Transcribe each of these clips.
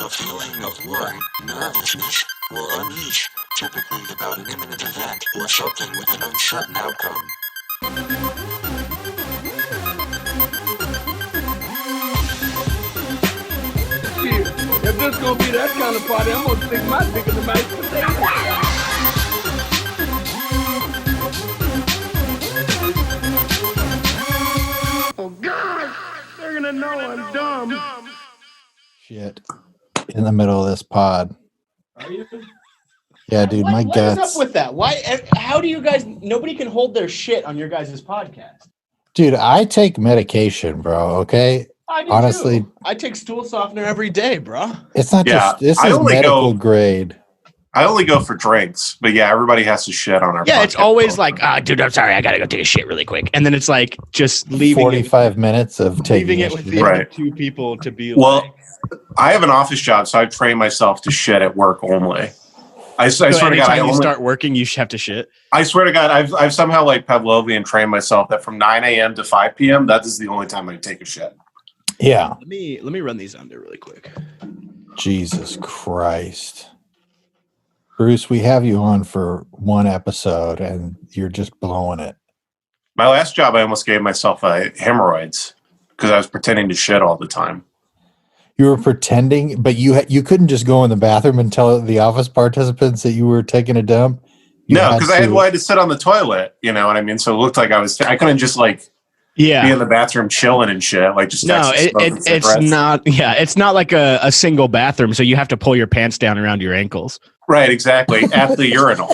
A feeling of worry, nervousness, or unease, typically about an imminent event or something with an uncertain outcome. Shit, if this gonna be that kind of party, I'm gonna stick my dick in the mashed potato. Oh God, they're gonna know I'm dumb. Shit. In the middle of this pod. Are you? Yeah, dude, my What guts. is up with that? Why? How do you guys? Nobody can hold their shit on your guys' podcast. Dude, I take medication, bro, okay? I do Honestly, too. I take stool softener every day, bro. it's not Yeah, just, this I is only medical go- grade. I only go for drinks, but yeah, everybody has to shit on our Yeah, it's podcast. always like, dude, I'm sorry, I gotta go take a shit really quick, and then it's like just leaving 45 minutes of taking leaving a it with shit. the Right. other two people to be Well, like. I have an office job, so I train myself to shit at work only. I So swear to God, anytime you start working, you have to shit. I swear to God, I've somehow like Pavlovian trained myself that from 9 a.m. to 5 p.m. that is the only time I take a shit. Yeah. Let me run these under really quick. Jesus Christ. Bruce, we have you on for one episode and you're just blowing it. My last job, I almost gave myself hemorrhoids because I was pretending to shit all the time. You were pretending, but you couldn't just go in the bathroom and tell the office participants that you were taking a dump? No, because I had to sit on the toilet, you know what I mean? So it looked like I couldn't just like be in the bathroom chilling and shit, like just No, smoking it's cigarettes. not. Yeah, it's not like a single bathroom, so you have to pull your pants down around your ankles. Right, exactly. At the urinal.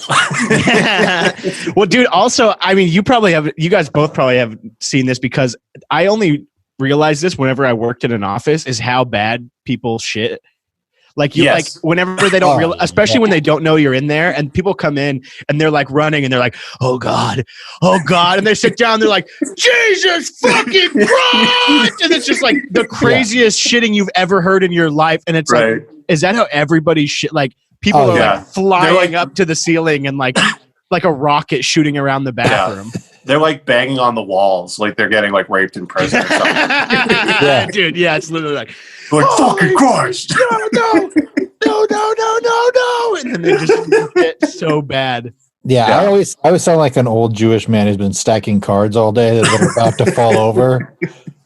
Well, dude, also, I mean, you guys both probably have seen this because I only realized this whenever I worked in an office is how bad people shit. Like you, Yes. like whenever they don't realize, especially when they don't know you're in there, and people come in and they're like running and they're like, oh God, and they sit down, they're like, Jesus fucking Christ, and it's just like the craziest shitting you've ever heard in your life, and it's Right. like, is that how everybody shit? Like people are yeah. like flying They're like- up to the ceiling and like a rocket shooting around the bathroom. They're like banging on the walls, like they're getting like raped in prison or something. Yeah. Dude, yeah, it's literally like, Like, fucking Christ. no, and then they just get so bad. Yeah, Yeah. I always sound like an old Jewish man who's been stacking cards all day that are about to fall over.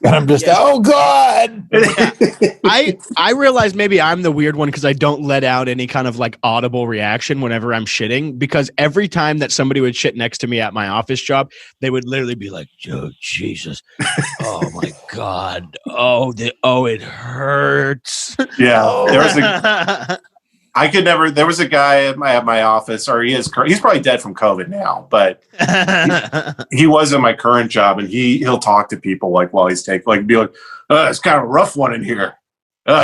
And I'm just, oh God. I realize maybe I'm the weird one because I don't let out any kind of like audible reaction whenever I'm shitting, because every time that somebody would shit next to me at my office job, they would literally be like, oh Jesus, oh my God, it hurts. Yeah. There was a guy at my office, or he's probably dead from COVID now, but he was in my current job, and he'll talk to people like while he's be like, it's kind of a rough one in here.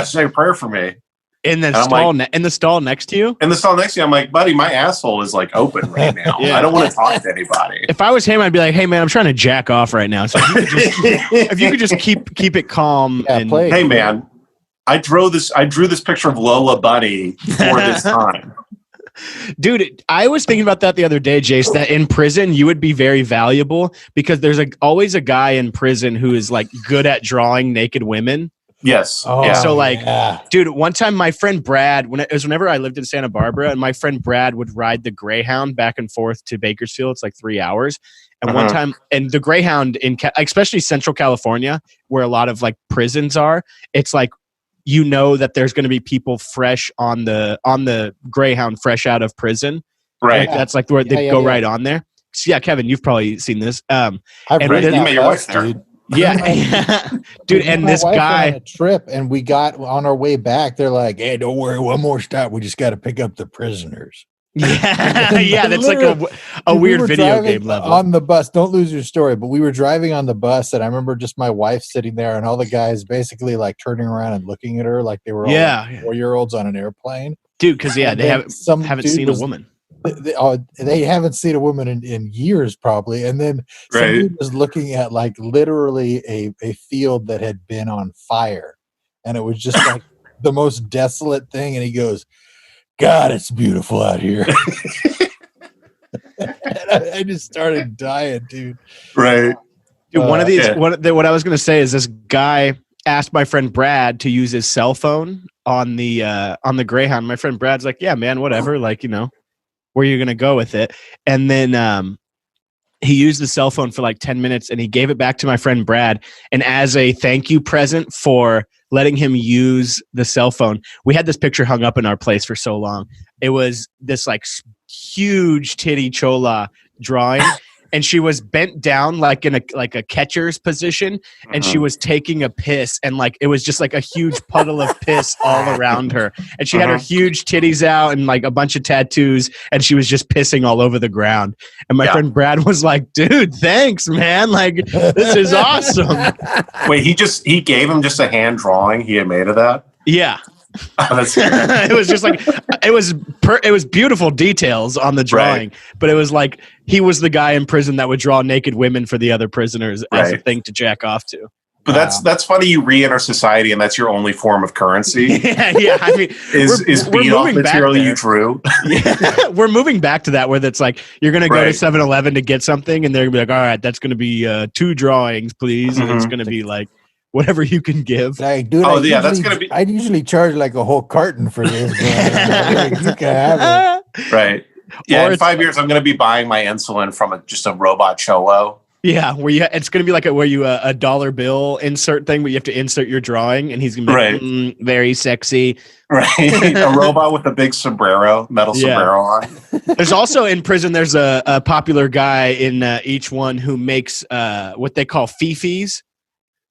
Say a prayer for me. in the I'm stall like- in the stall next to you. In the stall next to you, I'm like, buddy, my asshole is like open right now. Yeah. I don't want to talk to anybody. If I was him, I'd be like, hey man, I'm trying to jack off right now. So if you could just keep it calm. Yeah, and play. Hey man, I drew this picture of Lola Bunny for this time. Dude, I was thinking about that the other day, Jace, that in prison you would be very valuable because there's always a guy in prison who is like good at drawing naked women. Yes. Oh, And so, like, yeah. Dude, one time my friend Brad, whenever I lived in Santa Barbara, and my friend Brad would ride the Greyhound back and forth to Bakersfield. It's like 3 hours. And one time, and the Greyhound especially Central California, where a lot of like prisons are, it's like, you know that there's going to be people fresh on the Greyhound, fresh out of prison. Right. Like, that's like where they Yeah, go yeah. right on there. So, yeah, Kevin, you've probably seen this. I've and read you that met your wife bus, there. dude. Yeah, dude, and My this wife went guy. on a trip, and we got on our way back. They're like, "Hey, don't worry, one more stop. We just got to pick up the prisoners." Yeah, yeah, that's like a Dude, weird were video driving game level. on the bus. Don't lose your story, but we were driving on the bus, and I remember just my wife sitting there, and all the guys basically like turning around and looking at her like they were all Yeah. like 4-year-olds on an airplane. Dude, because And they then haven't some haven't dude seen a was- woman. They haven't seen a woman in years, probably. And then some Right. dude was looking at like literally a field that had been on fire, and it was just like the most desolate thing. And he goes, "God, it's beautiful out here." And I just started dying, dude. Right. Dude, one of these, Yeah. what I was going to say is this guy asked my friend Brad to use his cell phone on the Greyhound. My friend Brad's like, yeah, man, whatever. Like, where you're going to go with it. And then he used the cell phone for like 10 minutes and he gave it back to my friend Brad. And as a thank you present for letting him use the cell phone, we had this picture hung up in our place for so long. It was this like huge titty chola drawing. And she was bent down like in a catcher's position, and she was taking a piss, and like it was just like a huge puddle of piss all around her. And she had her huge titties out and like a bunch of tattoos, and she was just pissing all over the ground. And my friend Brad was like, "Dude, thanks, man! Like this is awesome." Wait, he gave him just a hand drawing he had made of that? Yeah. Oh, that's it was just like it was beautiful details on the drawing, but it was like he was the guy in prison that would draw naked women for the other prisoners as a thing to jack off to. But that's funny. You re-enter society, and that's your only form of currency. yeah. I mean, is beat off material you drew. Yeah. We're moving back to that where it's like you're gonna go to 7-Eleven to get something, and they're gonna be like, "All right, that's gonna be 2 drawings, please," and it's gonna be like whatever you can give. Like, dude, that's gonna be. I'd usually charge like a whole carton for this. You can have it. Right. Yeah. In 5 years, I'm gonna be buying my insulin from just a robot cholo. Yeah, it's gonna be like a $1 bill insert thing where you have to insert your drawing, and he's gonna be like, very sexy. Right. A robot with a big metal sombrero on. There's also in prison. There's a popular guy in each one who makes what they call fifis.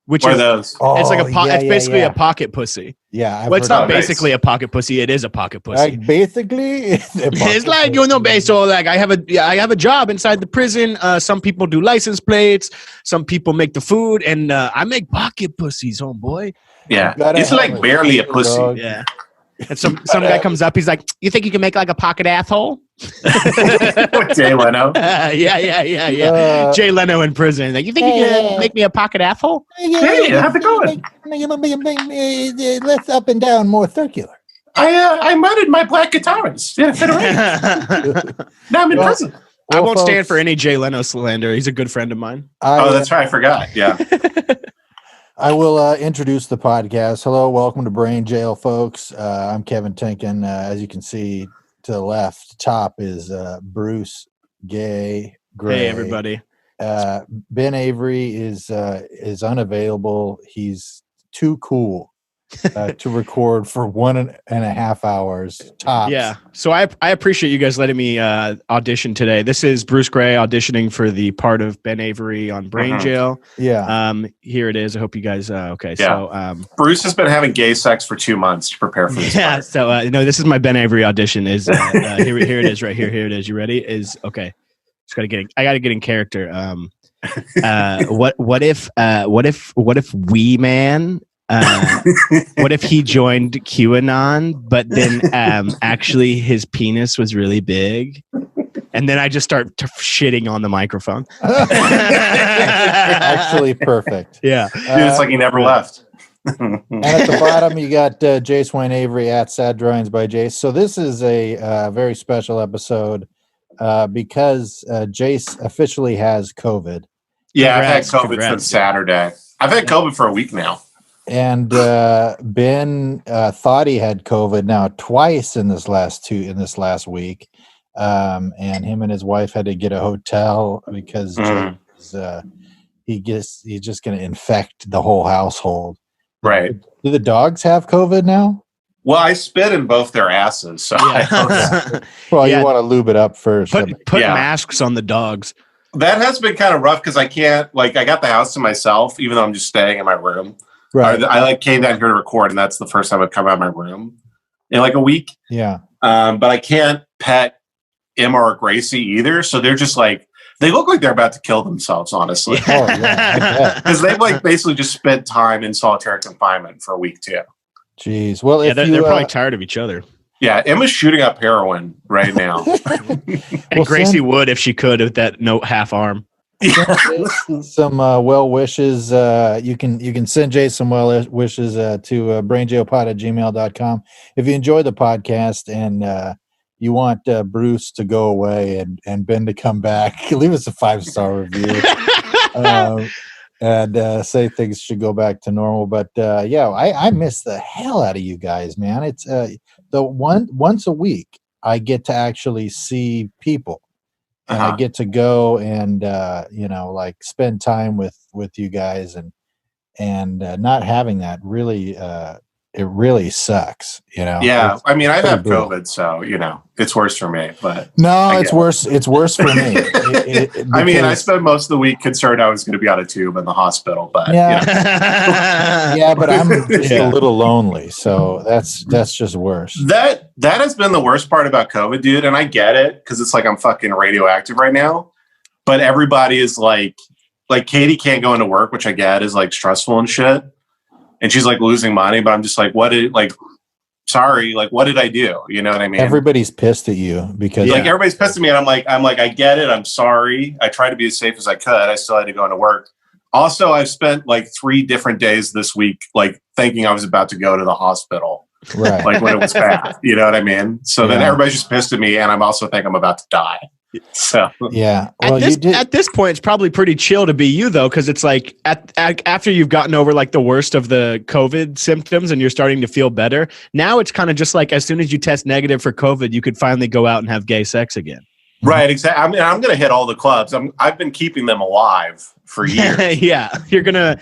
Which what are those? It's like it's basically a pocket pussy. Yeah. Well, it's not basically a pocket pussy. It is a pocket pussy. Like basically, it's like so like I have a job inside the prison. Some people do license plates. Some people make the food, and I make pocket pussies, homeboy. Yeah, it's like barely a pussy. Dog. Yeah. And some guy comes up. He's like, "You think you can make like a pocket asshole?" Jay Leno. Yeah. Jay Leno in prison. Like, you think you can make me a pocket asshole? Hey, how's it going? Let's up and down more circular. I murdered my black guitarist in a fit of rage. Now I'm in prison. I won't stand for any Jay Leno slander. He's a good friend of mine. That's right. I forgot. Yeah. I will introduce the podcast. Hello, welcome to Brain Jail, folks. I'm Kevin Tinkin. As you can see to the left, top is Bruce Gay Gray. Hey, everybody. Ben Avery is unavailable. He's too cool to record for 1.5 hours tops. Yeah. So I appreciate you guys letting me audition today. This is Bruce Gray auditioning for the part of Ben Avery on Brain Jail. Yeah. Here it is. I hope you guys okay. Yeah. So Bruce has been having gay sex for 2 months to prepare for this. Yeah. Part. So no, this is my Ben Avery audition. Is here it is right here. Here it is. You ready? Is okay. Just I gotta get in character. What if Wee Man what if he joined QAnon, but then actually his penis was really big? And then I just start shitting on the microphone. Actually, perfect. Yeah. It's like he never left. And at the bottom, you got Jace Wayne Avery at Sad Drawings by Jace. So this is a very special episode because Jace officially has COVID. Yeah, I've had COVID since Saturday. I've had COVID for a week now. And Ben thought he had COVID now twice in this last week, and him and his wife had to get a hotel because he's just going to infect the whole household. Right? Do the dogs have COVID now? Well, I spit in both their asses, so well, you want to lube it up first. Put masks on the dogs. That has been kind of rough because I can't. I got the house to myself, even though I'm just staying in my room. Right. I came down here to record, and that's the first time I've come out of my room in a week. Yeah. But I can't pet Emma or Gracie either, so they're just they look like they're about to kill themselves, honestly. Oh, yeah. Because they've basically just spent time in solitary confinement for a week too. Jeez. Well, they're probably tired of each other. Yeah, Emma's shooting up heroin right now. And Gracie would if she could with that half arm. Some well wishes. You can send Jay some well wishes to brainjailpod@gmail.com. If you enjoy the podcast and you want Bruce to go away and Ben to come back, leave us a 5-star review. and say things should go back to normal. But yeah, I miss the hell out of you guys, man. It's once a week I get to actually see people, and I get to go and like spend time with you guys, and not having that really it really sucks, Yeah, I mean, I've had brutal. COVID, so it's worse for me. But No, it's worse. It's worse for me. I mean, I spent most of the week concerned I was going to be on a tube in the hospital. But yeah, but I'm just a little lonely, so that's just worse. That has been the worst part about COVID, dude. And I get it because it's like I'm fucking radioactive right now. But everybody is like Katie can't go into work, which I get is like stressful and shit. And she's like losing money, but I'm just like, what did I do? You know what I mean? Everybody's pissed at you because everybody's pissed at me, and I'm like, I get it. I'm sorry. I tried to be as safe as I could. I still had to go into work. Also, I've spent like 3 different days this week, like thinking I was about to go to the hospital, right? Like when it was bad. You know what I mean? So then everybody's just pissed at me, and I'm also think I'm about to die. So yeah, well, at this point, it's probably pretty chill to be you though, because it's like after you've gotten over like the worst of the COVID symptoms and you're starting to feel better. Now it's kind of just like as soon as you test negative for COVID, you could finally go out and have gay sex again. Right, exactly. I mean, I'm going to hit all the clubs. I've been keeping them alive for years. Yeah, you're gonna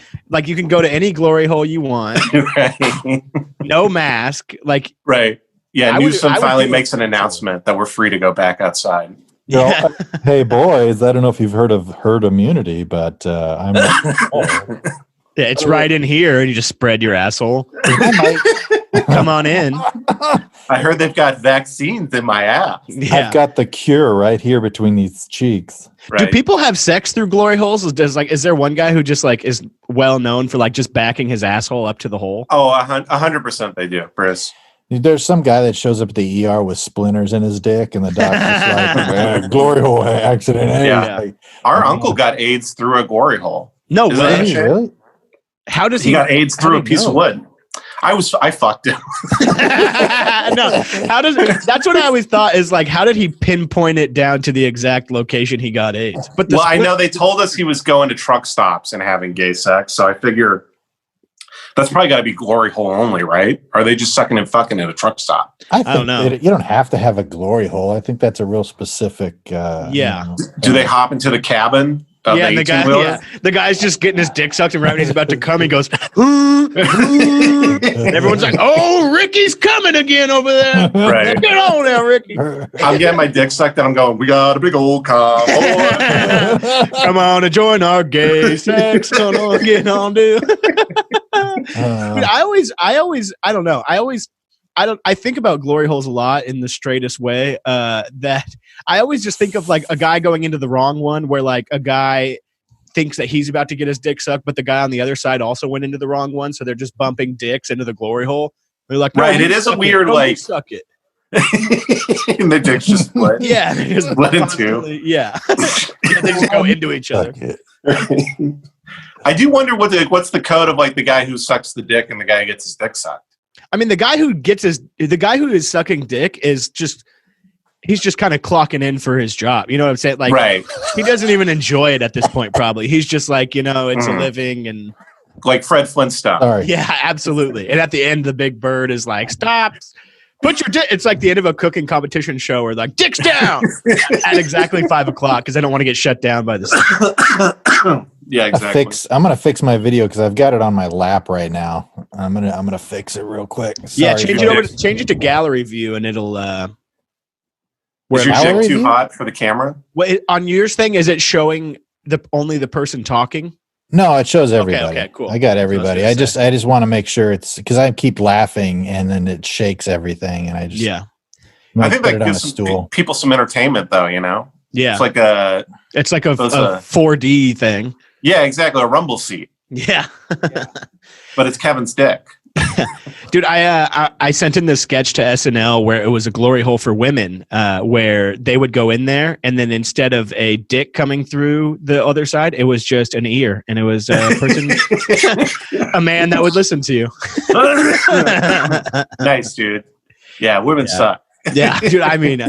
you can go to any glory hole you want, right. No mask, like right. Yeah, Newsom finally makes an announcement that we're free to go back outside. Hey boys, I don't know if you've heard of herd immunity, but I'm yeah, it's right in here, and you just spread your asshole. Come on in. I heard they've got vaccines in my ass. Yeah. I've got the cure right here between these cheeks. Right. Do people have sex through glory holes? Is there one guy who just like is well known for like just backing his asshole up to the hole? Oh, 100% they do, Chris. There's some guy that shows up at the ER with splinters in his dick, and the doctor's like, glory hole accident. Yeah. Our uncle got AIDS through a glory hole. No way. Really? How does he got AIDS through a piece of wood? I fucked him. No, that's what I always thought is like, how did he pinpoint it down to the exact location he got AIDS? But I know they told us he was going to truck stops and having gay sex, so I figure that's probably got to be glory hole only, right? Are they just sucking and fucking at a truck stop? I don't know. You don't have to have a glory hole. I think that's a real specific. Do they hop into the cabin? Yeah, the guy's just getting his dick sucked, and right when he's about to come, he goes, everyone's like, "Oh, Ricky's coming again over there! Right. Get on there, Ricky!" I'm getting my dick sucked, and I'm going, "We got a big old cock. Come on and join our gay sex. Come on, get on, dude." I think about glory holes a lot in the straightest way. That I always just think of like a guy going into the wrong one, where like a guy thinks that he's about to get his dick sucked, but the guy on the other side also went into the wrong one, so they're just bumping dicks into the glory hole. They're like, no, right? It is a weird suck it. And the dicks just split. Yeah, they just split in two. Yeah, they just go into each other. I do wonder what's the code of like the guy who sucks the dick and the guy who gets his dick sucked. I mean, the guy who is sucking dick is he's just kind of clocking in for his job. You know what I'm saying? Like, right. He doesn't even enjoy it at this point, probably. He's just like, it's a living and like Fred Flintstone. Sorry. Yeah, absolutely. And at the end, the big bird is like, stop. Put your dick. It's like the end of a cooking competition show where like dicks down at exactly 5:00 because I don't want to get shut down by this. Yeah, exactly. I'm gonna fix my video because I've got it on my lap right now. I'm gonna fix it real quick. Sorry, change it to gallery view and it'll. Is your dick too hot for the camera? On yours thing, is it showing only the person talking? No, it shows everybody. Okay, cool. I got everybody. I just want to make sure it's because I keep laughing and then it shakes everything, and I just I think that gives people some entertainment, though. Yeah, it's like a 4D thing. Yeah, exactly, a rumble seat. Yeah, but it's Kevin's dick. Dude, I sent in this sketch to SNL where it was a glory hole for women, where they would go in there, and then instead of a dick coming through the other side, it was just an ear, and it was a person, a man that would listen to you. Nice, dude. Yeah, women suck. Yeah, dude. I mean,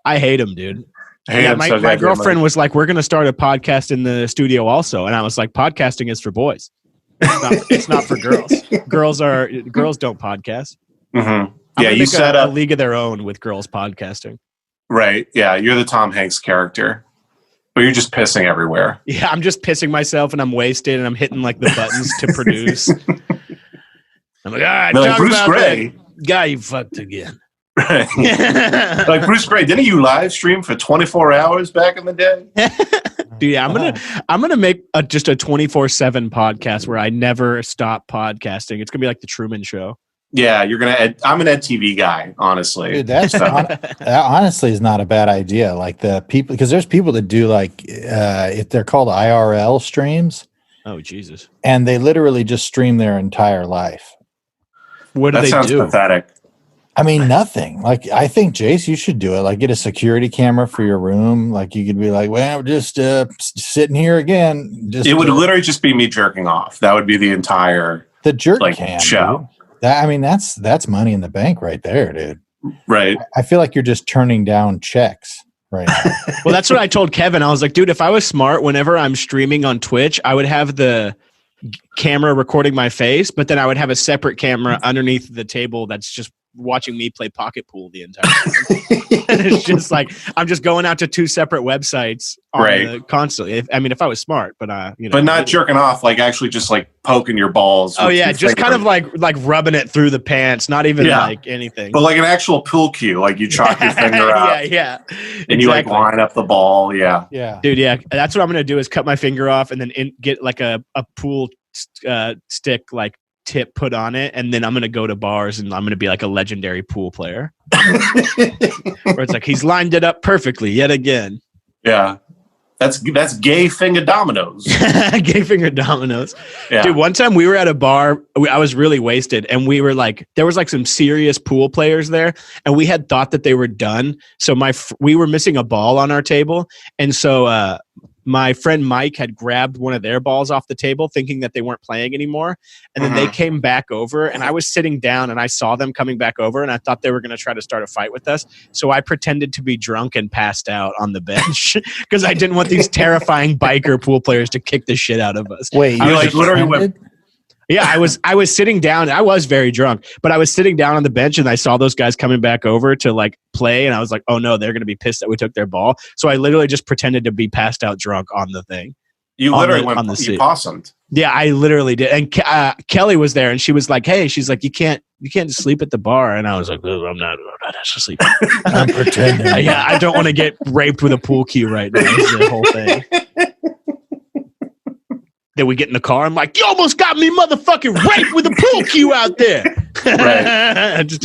I hate them, dude. Yeah, my girlfriend was like, we're going to start a podcast in the studio also. And I was like, podcasting is for boys. It's not for girls. Girls don't podcast. Mm-hmm. Yeah, you set a up league of their own with girls podcasting. Right. Yeah, you're the Tom Hanks character. But you're just pissing everywhere. Yeah, I'm just pissing myself and I'm wasted and I'm hitting like the buttons to produce. I'm like, all right, like Bruce Gray. Guy you fucked again. Right. Like Bruce Gray, didn't you live stream for 24 hours back in the day? Dude, yeah, I'm gonna make just a 24/7 podcast where I never stop podcasting. It's gonna be like the Truman Show. Yeah, I'm an Ed TV guy, honestly. Dude, that honestly is not a bad idea. Like the people, because there's people that do like if they're called IRL streams. Oh Jesus! And they literally just stream their entire life. What do they do? That sounds pathetic. I mean, nothing. Like, I think, Jace, you should do it. Like, get a security camera for your room. Like, you could be like, well, just sitting here again. It would literally just be me jerking off. That would be the entire jerk cam show. That's money in the bank right there, dude. Right. I feel like you're just turning down checks right now. Well, that's what I told Kevin. I was like, dude, if I was smart, whenever I'm streaming on Twitch, I would have the camera recording my face, but then I would have a separate camera underneath the table that's just watching me play pocket pool the entire time. And it's just like I'm just going out to two separate websites constantly. If I was smart, but but not jerking off, like actually just like poking your balls. Oh yeah, just kind of like rubbing it through the pants, not even like anything. But like an actual pool cue, like you chalk your finger out. Yeah. And you like line up the ball. Yeah. Dude, yeah. That's what I'm gonna do is cut my finger off and then get like a pool stick like tip put on it, and then I'm gonna go to bars and I'm gonna be like a legendary pool player where it's like he's lined it up perfectly yet again. Yeah, that's gay finger dominoes. Gay finger dominoes. Yeah. Dude, one time we were at a bar, I was really wasted, and we were like, there was like some serious pool players there, and we had thought that they were done, so we were missing a ball on our table, and so my friend Mike had grabbed one of their balls off the table thinking that they weren't playing anymore. And then they came back over and I was sitting down and I saw them coming back over and I thought they were going to try to start a fight with us. So I pretended to be drunk and passed out on the bench because I didn't want these terrifying biker pool players to kick the shit out of us. Wait, you like literally went... Yeah, I was sitting down. I was very drunk, but I was sitting down on the bench and I saw those guys coming back over to like play, and I was like, "Oh no, they're going to be pissed that we took their ball." So I literally just pretended to be passed out drunk on the thing. You literally went on the seat. You possumed. Yeah, I literally did. And Kelly was there, and she was like, "Hey," she's like, "You can't just sleep at the bar." And I was like, oh, "I'm not asleep. I'm pretending." Yeah, I don't want to get raped with a pool cue right now. This is the whole thing. Then we get in the car. I'm like, you almost got me motherfucking raped with a pool cue out there. Right. Just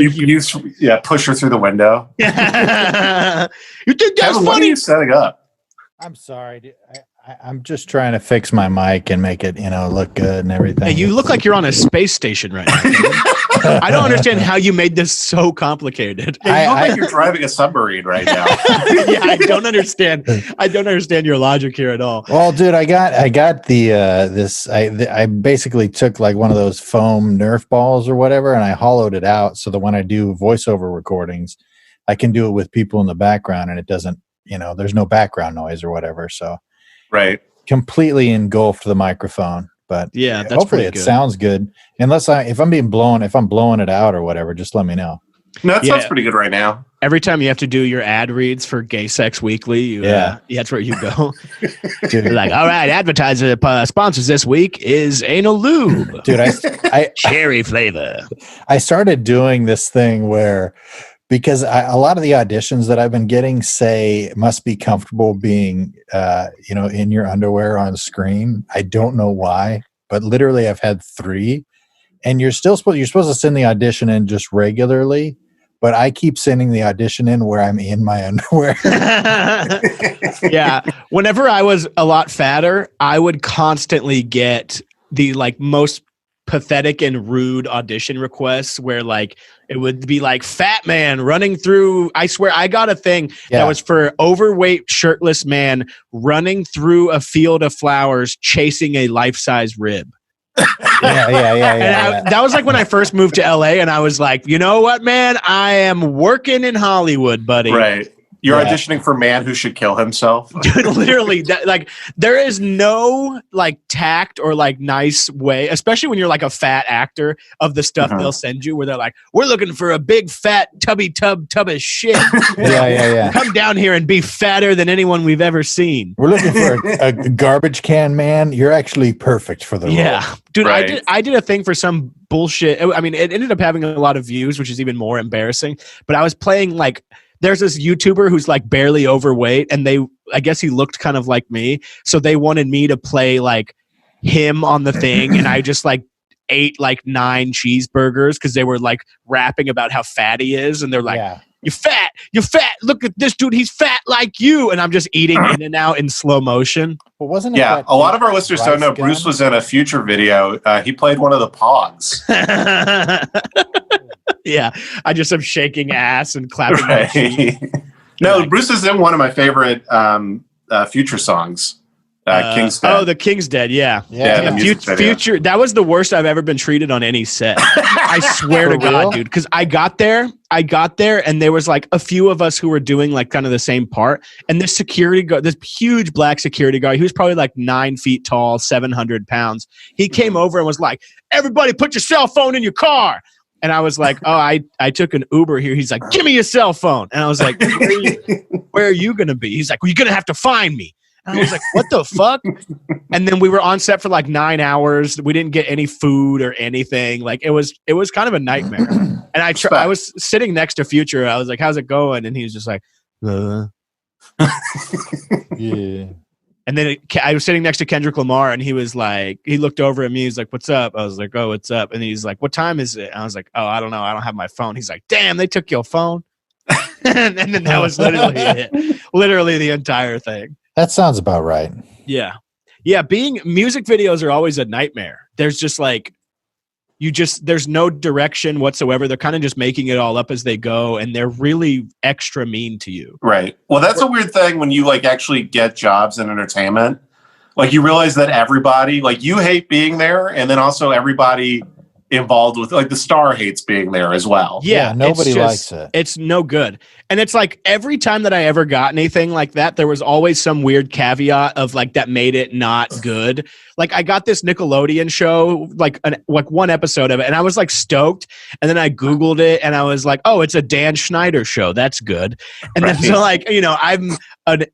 push her through the window. You think that's Kevin, funny? What are you setting up? I'm sorry, dude. I'm just trying to fix my mic and make it, look good and everything. Hey, you look like you're on a space station right now. I don't understand how you made this so complicated. Yeah, you look like you're driving a submarine right now. Yeah, I don't understand. I don't understand your logic here at all. Well, dude, I got the I basically took like one of those foam Nerf balls or whatever, and I hollowed it out so that when I do voiceover recordings, I can do it with people in the background, and it doesn't, there's no background noise or whatever. So. Right. Completely engulfed the microphone, but yeah, that's hopefully it sounds good. Unless if I'm blowing it out or whatever, just let me know. No, that sounds pretty good right now. Every time you have to do your ad reads for Gay Sex Weekly, that's where you go. Dude, like, all right, advertiser sponsors this week is Anal Lube. Dude, I cherry flavor. I started doing this thing where. Because a lot of the auditions that I've been getting say must be comfortable being, in your underwear on screen. I don't know why, but literally I've had 3, and you're supposed to send the audition in just regularly, but I keep sending the audition in where I'm in my underwear. Yeah, whenever I was a lot fatter, I would constantly get the like most pathetic and rude audition requests where like it would be like fat man running through. I swear I got a thing that was for overweight shirtless man running through a field of flowers chasing a life-size rib. Yeah. That was like when I first moved to LA, and I was like, you know what, man, I am working in Hollywood, buddy. Right. You're Yeah. auditioning for Man Who Should Kill Himself. Dude, literally, like there is no like tact or like nice way, especially when you're like a fat actor, of the stuff they'll send you where they're like, we're looking for a big fat tub of shit. Yeah. Come down here and be fatter than anyone we've ever seen. We're looking for a garbage can man. You're actually perfect for the role. Yeah, dude, Right. I did a thing for some bullshit. I mean, it ended up having a lot of views, which is even more embarrassing. But I was playing like, there's this YouTuber who's like barely overweight, and I guess he looked kind of like me, so they wanted me to play like him on the thing, and I just like ate like 9 cheeseburgers because they were like rapping about how fat he is, and they're like, Yeah. you're fat, look at this dude, he's fat like you, and I'm just eating in and out in slow motion. Well, wasn't it? Yeah, that a lot of our listeners don't know rice Bruce gun? was in a Future video. He played one of the Pogs. Yeah, I just am shaking ass and clapping my feet. Right. No, Bruce is in one of my favorite Future songs, King's Dead. Oh, the King's Dead. Yeah, Yeah, the music video. Future. That was the worst I've ever been treated on any set. I swear to For real? God, dude. Because I got there, and there was like a few of us who were doing like kind of the same part. And this security guard, this huge black security guard, he was probably like 9 feet tall, 700 pounds. He came over and was like, "Everybody, put your cell phone in your car." And I was like, "Oh, I took an Uber here." He's like, "Give me your cell phone." And I was like, "Where are you gonna be?" He's like, "Well, you're gonna have to find me." And I was like, "What the fuck?" And then we were on set for like 9 hours. We didn't get any food or anything. Like it was kind of a nightmare. And I was sitting next to Future. I was like, "How's it going?" And he was just like, Yeah. And then I was sitting next to Kendrick Lamar, and he was like, he looked over at me. He's like, "What's up?" I was like, "Oh, what's up?" And he's like, "What time is it?" And I was like, "Oh, I don't know. I don't have my phone." He's like, "Damn, they took your phone." And then that was literally it. Literally the entire thing. That sounds about right. Yeah. Yeah. Music videos are always a nightmare. There's just like, there's no direction whatsoever. They're kind of just making it all up as they go, and they're really extra mean to you. Right. Well, that's a weird thing when you like actually get jobs in entertainment. Like you realize that everybody, like you hate being there, and then also everybody involved with, like the star hates being there as well. Yeah, nobody it's likes it. It's no good. And it's like every time that I ever got anything like that, there was always some weird caveat of like that made it not good. Like I got this Nickelodeon show, like one episode of it, and I was like stoked. And then I Googled it, and I was like, "Oh, it's a Dan Schneider show. That's good." And then so like, I'm an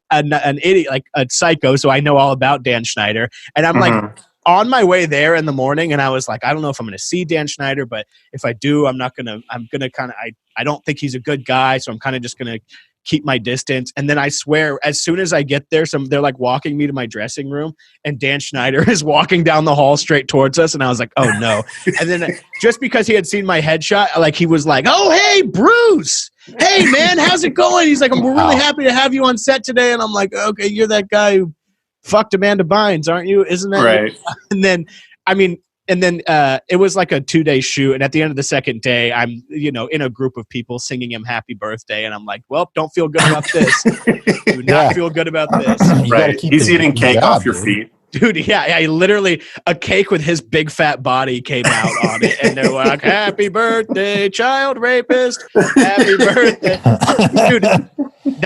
idiot, like a psycho, so I know all about Dan Schneider, and I'm like on my way there in the morning, and I was like, I don't know if I'm going to see Dan Schneider, but if I do, I'm going to kind of, I don't think he's a good guy, so I'm kind of just going to keep my distance. And then I swear, as soon as I get there, they're like walking me to my dressing room, and Dan Schneider is walking down the hall straight towards us, and I was like, oh no. And then just because he had seen my headshot, like he was like, "Oh, hey, Bruce. Hey, man, how's it going?" He's like, "We're really happy to have you on set today." And I'm like, "Okay, you're that guy who fucked Amanda Bynes, aren't you? Isn't that right?" You? And then it was like a 2-day shoot, and at the end of the second day, I'm in a group of people singing him happy birthday, and I'm like, "Well, don't feel good about this. Do not feel good about this." You gotta Right. keep He's the eating cake job, off your dude. feet. Dude, yeah, literally a cake with his big fat body came out on it, and they're like, "Happy birthday, child rapist! Happy birthday, dude."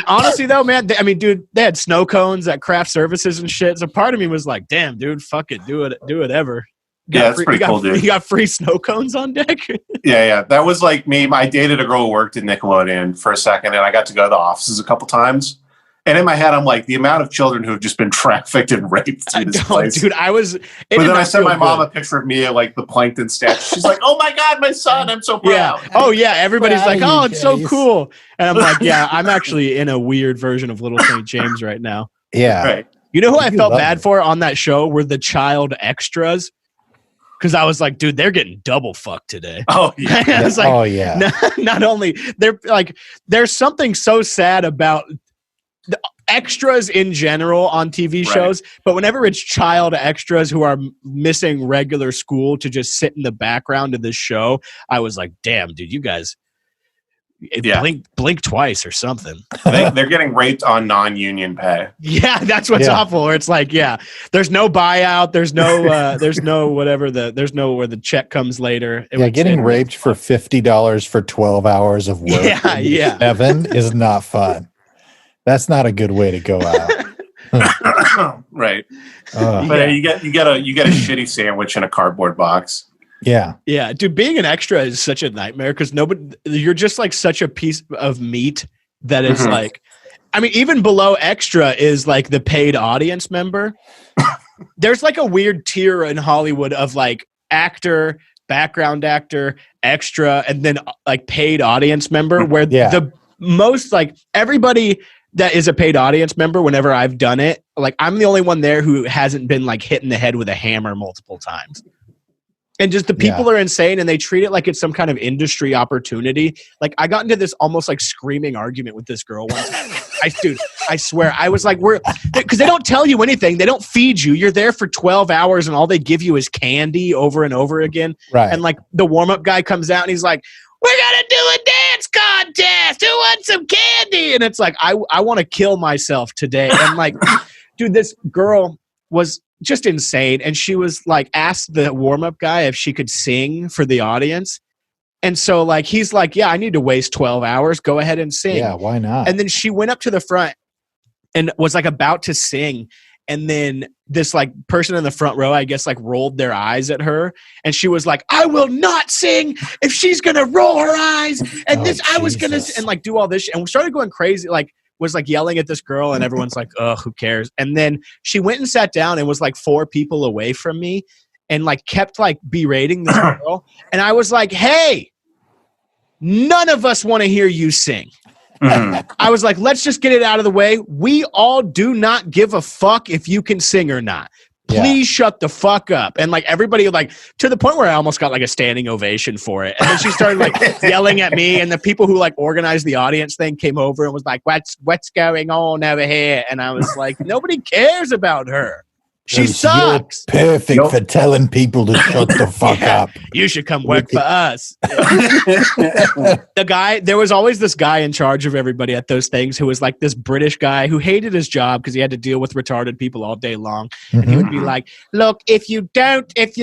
Honestly, though, man, dude, they had snow cones at craft services and shit. So part of me was like, "Damn, dude, fuck it, do whatever." Yeah, that's pretty cool, dude. You got free snow cones on deck. Yeah. That was like me. I dated a girl who worked at Nickelodeon for a second, and I got to go to the offices a couple times. And in my head, I'm like, the amount of children who have just been trafficked and raped through this place. Dude, but then I sent my mom a picture of me at like the plankton statue. She's like, "Oh my God, my son, I'm so proud." Yeah. Oh yeah. Everybody's Proud like, of you, "Oh, it's so Chase." cool." And I'm like, "Yeah, I'm actually in a weird version of Little St. James right now." Yeah. Right. You know who I You felt love bad it. for on that show were the child extras. Because I was like, dude, they're getting double fucked today. Oh yeah. I was like, Oh yeah. not only they're like, there's something so sad about the extras in general on TV Right. shows, but whenever it's child extras who are missing regular school to just sit in the background of this show, I was like, damn, dude, you guys blink twice or something. They're getting raped on non-union pay. Yeah, that's what's awful. Where it's like, yeah, there's no buyout, there's no there's no where the check comes later. Getting raped for $50 for 12 hours of work. Yeah. Evan is not fun. That's not a good way to go out. Right. Uh, But you get a shitty sandwich in a cardboard box. yeah. Yeah, dude, being an extra is such a nightmare because you're just like such a piece of meat that is like, I mean, even below extra is like the paid audience member. There's like a weird tier in Hollywood of like actor, background actor, extra, and then like paid audience member where the most like everybody that is a paid audience member, whenever I've done it, like I'm the only one there who hasn't been like hit in the head with a hammer multiple times. And just the people are insane and they treat it like it's some kind of industry opportunity. Like I got into this almost like screaming argument with this girl once. I swear, I was like, because they don't tell you anything. They don't feed you. You're there for 12 hours and all they give you is candy over and over again. Right. And like the warm-up guy comes out and he's like, we're going to do a dance contest. Who wants some candy? And it's like, I want to kill myself today. And like, dude, this girl was just insane. And she was like, asked the warm-up guy if she could sing for the audience. And so like, he's like, yeah, I need to waste 12 hours. Go ahead and sing. Yeah, why not? And then she went up to the front and was like about to sing. And then this like person in the front row, I guess, like rolled their eyes at her. And she was like, I will not sing if she's going to roll her eyes. And I was going to, and like do all this shit. And we started going crazy. Like, was like yelling at this girl and everyone's like, oh, who cares? And then she went and sat down and was like 4 people away from me and like kept like berating this girl. And I was like, hey, none of us want to hear you sing. I was like, let's just get it out of the way. We all do not give a fuck if you can sing or not. Please shut the fuck up. And like everybody like to the point where I almost got like a standing ovation for it. And then she started like yelling at me and the people who like organized the audience thing came over and was like, what's going on over here? And I was like, nobody cares about her. She sucks. You're perfect for telling people to shut the fuck up. You should come work for us. There was always this guy in charge of everybody at those things who was like this British guy who hated his job because he had to deal with retarded people all day long. And he would be like, look, if you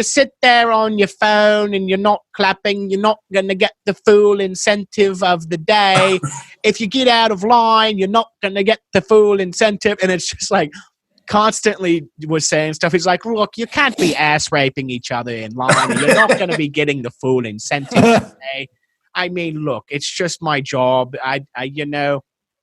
sit there on your phone and you're not clapping, you're not going to get the full incentive of the day. If you get out of line, you're not going to get the full incentive. And it's just like, constantly was saying stuff. He's like, look, you can't be ass raping each other in line. You're not going to be getting the full incentive today. I mean, look, it's just my job. I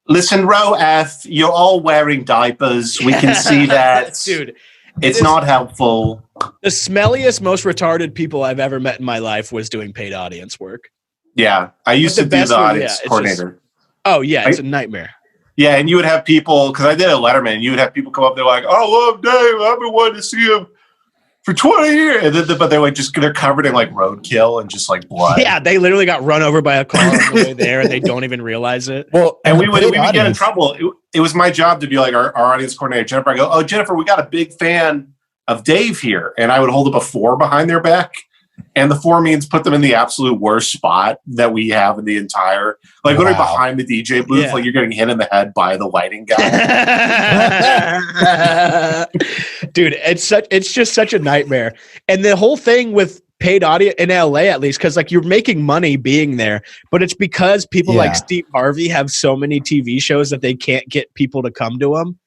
Listen, row F, you're all wearing diapers. We can see that. Dude, it's not helpful. The smelliest, most retarded people I've ever met in my life was doing paid audience work. Yeah. I used to do the audience coordinator. It's a nightmare. Yeah, and you would have people, because I did a Letterman, and you would have people come up, they're like, I love Dave, I've been wanting to see him for 20 years. And then, but they're like, they're covered in like roadkill and just like blood. Yeah, they literally got run over by a car on the way there, and they don't even realize it. Well, and we would get in trouble. It was my job to be like our audience coordinator, Jennifer. I go, oh, Jennifer, we got a big fan of Dave here. And I would hold up a 4 behind their back. And the 4 means put them in the absolute worst spot that we have in the entire, like literally behind the DJ booth, like you're getting hit in the head by the lighting guy. Dude, it's just such a nightmare. And the whole thing with paid audio in LA, at least, because like you're making money being there, but it's because people like Steve Harvey have so many TV shows that they can't get people to come to them.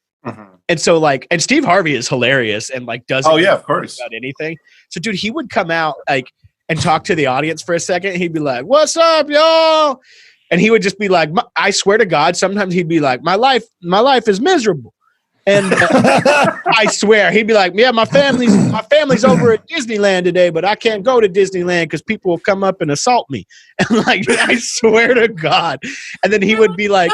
And so like, and Steve Harvey is hilarious and like doesn't of course about anything. So dude, he would come out like and talk to the audience for a second. He'd be like, "What's up, y'all?" And he would just be like, I swear to God, sometimes he'd be like, my life is miserable. And I swear, he'd be like, yeah, my family's over at Disneyland today, but I can't go to Disneyland because people will come up and assault me. And like, I swear to God. And then he would be like,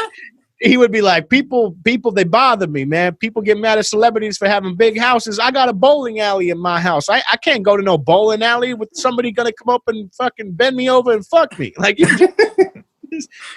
people, they bother me, man. People get mad at celebrities for having big houses. I got a bowling alley in my house. I can't go to no bowling alley with somebody going to come up and fucking bend me over and fuck me. Like,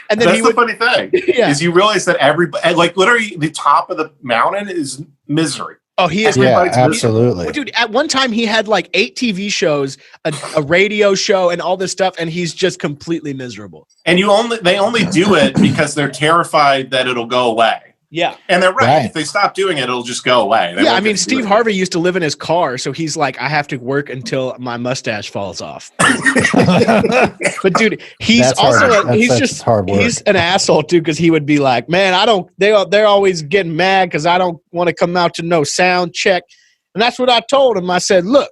and then that's the funny thing is you realize that everybody, like literally the top of the mountain is misery. Oh, he is. Yeah, absolutely. Well, dude, at one time he had like 8 TV shows, a radio show, and all this stuff, and he's just completely miserable. And they only do it because they're terrified that it'll go away. Yeah. And they're right. Right. If they stop doing it, it'll just go away. They Yeah, I won't mean, get to do Steve it. Harvey used to live in his car, so he's like, I have to work until my mustache falls off. But dude, he's That's also hard. That's he's such just hard work. he's an asshole too, because he would be like, man, they're always getting mad because I don't want to come out to no sound check. And that's what I told him. I said, look,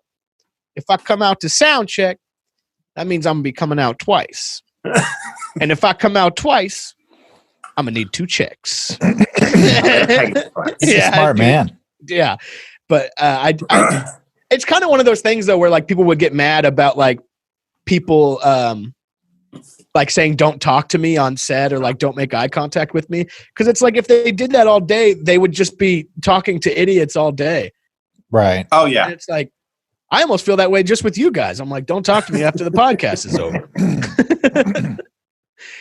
if I come out to sound check, that means I'm gonna be coming out twice. And if I come out twice, I'm gonna need 2 checks. He's a smart dude. man. Yeah, but it's kind of one of those things though, where like people would get mad about like people like saying don't talk to me on set or like don't make eye contact with me, because it's like if they did that all day, they would just be talking to idiots all day. Right. Oh yeah. And it's like I almost feel that way just with you guys. I'm like, don't talk to me after the podcast is over.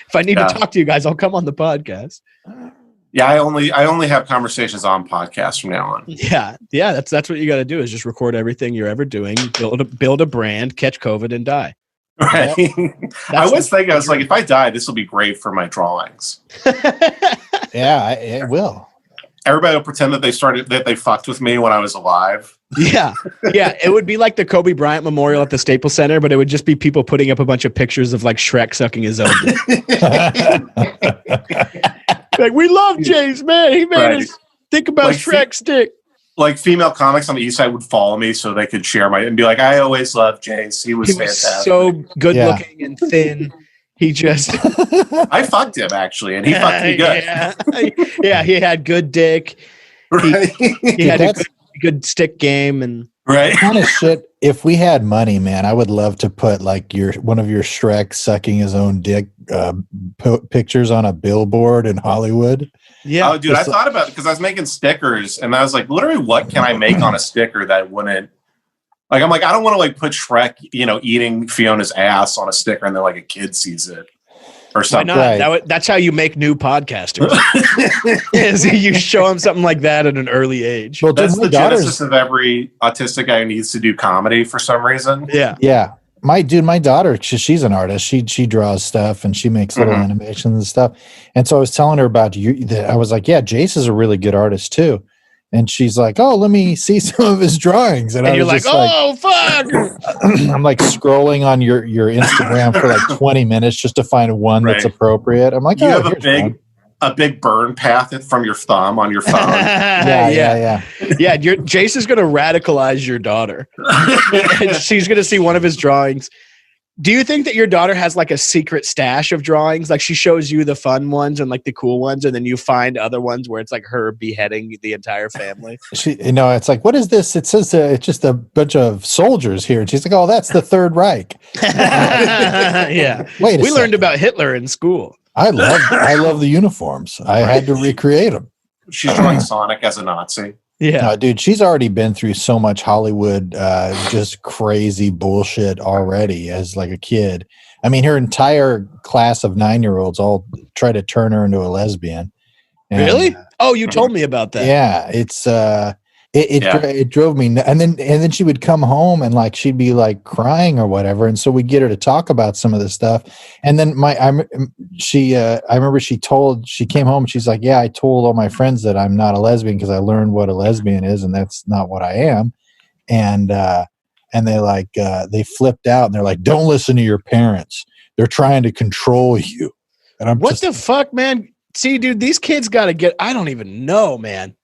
If I need to talk to you guys, I'll come on the podcast. Yeah, I only have conversations on podcasts from now on. Yeah. That's what you got to do is just record everything you're ever doing, build a brand, catch COVID, and die. Right. I was thinking, I was like, if I die, this will be great for my drawings. Yeah, it will. Everybody will pretend that they fucked with me when I was alive. Yeah. It would be like the Kobe Bryant Memorial at the Staples Center, but it would just be people putting up a bunch of pictures of like Shrek sucking his own dick. Like, we love Jace, man. He made us think about like Shrek's dick. Like female comics on the East Side would follow me so they could share and be like, I always loved Jace. He was fantastic. So good looking and thin. He just I fucked him actually, and he fucked me good. Yeah, he had good dick. Right. He had a good stick game and right. Kind of shit. If we had money, man, I would love to put like one of your Shrek sucking his own dick pictures on a billboard in Hollywood. Yeah. Oh, dude, I thought about it because I was making stickers, and I was like, literally, what can I make on a sticker that wouldn't? Like, I'm like, I don't want to like put Shrek, eating Fiona's ass on a sticker, and then like a kid sees it or something. Why not? That's how you make new podcasters. Is you show them something like that at an early age. Well, that's the genesis of every autistic guy who needs to do comedy for some reason. Yeah. My daughter, she's an artist. She draws stuff and she makes little animations and stuff. And so I was telling her about you. I was like, yeah, Jace is a really good artist too. And she's like, oh, let me see some of his drawings. And I you're was like, just oh, fuck. I'm like scrolling on your Instagram for like 20 minutes just to find one that's appropriate. I'm like, you have a big burn path from your thumb on your phone. Yeah. Jace is going to radicalize your daughter. And she's going to see one of his drawings. Do you think that your daughter has like a secret stash of drawings? Like she shows you the fun ones and like the cool ones, and then you find other ones where it's like her beheading the entire family. It's like, what is this? It says it's just a bunch of soldiers here. And she's like, oh, that's the Third Reich. Yeah. Wait, we learned about Hitler in school. I love the uniforms. I had to recreate them. She's drawing Sonic as a Nazi. Yeah, no, dude, she's already been through so much Hollywood, just crazy bullshit already as like a kid. I mean, her entire class of 9-year-olds all try to turn her into a lesbian. And, really? Oh, you told me about that. Yeah, it's it drove me, and then she would come home and like she'd be like crying or whatever, and so we get her to talk about some of this stuff. And then I remember she came home and she's like, yeah, I told all my friends that I'm not a lesbian because I learned what a lesbian is, and that's not what I am. And they like they flipped out and they're like, don't listen to your parents. They're trying to control you. And I'm the fuck, man? See, dude, these kids got to get. I don't even know, man.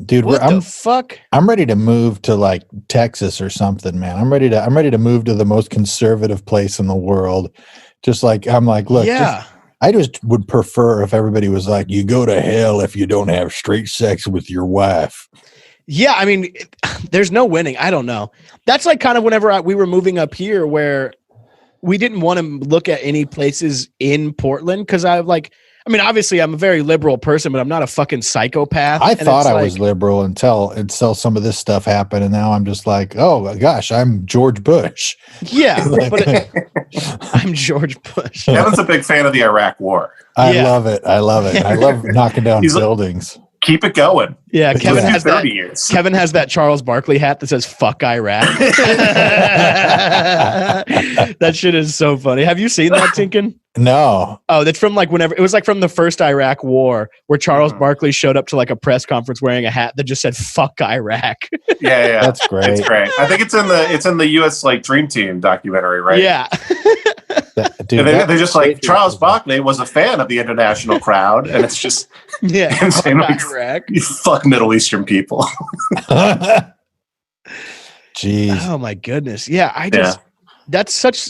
Dude, what the fuck? I'm ready to move to like Texas or something, man. I'm ready to move to the most conservative place in the world. Just like I'm like, look, I just would prefer if everybody was like, you go to hell if you don't have straight sex with your wife. Yeah, I mean, there's no winning. I don't know. That's like kind of whenever we were moving up here, where we didn't want to look at any places in Portland because obviously I'm a very liberal person, but I'm not a fucking psychopath. I thought I was liberal until some of this stuff happened, and now I'm just like, oh gosh, I'm George Bush. Yeah, but I'm George Bush. Kevin's a big fan of the Iraq War. I love it. I love knocking down buildings. keep it going. Yeah, Kevin Yeah. has that. 30 years. Kevin has that Charles Barkley hat that says "Fuck Iraq." That shit is so funny. Have you seen that, Tinkin? No. Oh, that's from like whenever it was like from the first Iraq War, where Charles Barkley showed up to like a press conference wearing a hat that just said "Fuck Iraq." Yeah. That's great. It's great. I think it's in the U.S. like Dream Team documentary, right? Yeah. Dude, And they're just like, Charles Barkley was a fan of the international crowd, and it's just Yeah. him saying, Fuck like, Iraq. you fuck Middle Eastern people. Jeez. Oh my goodness. Yeah, that's such.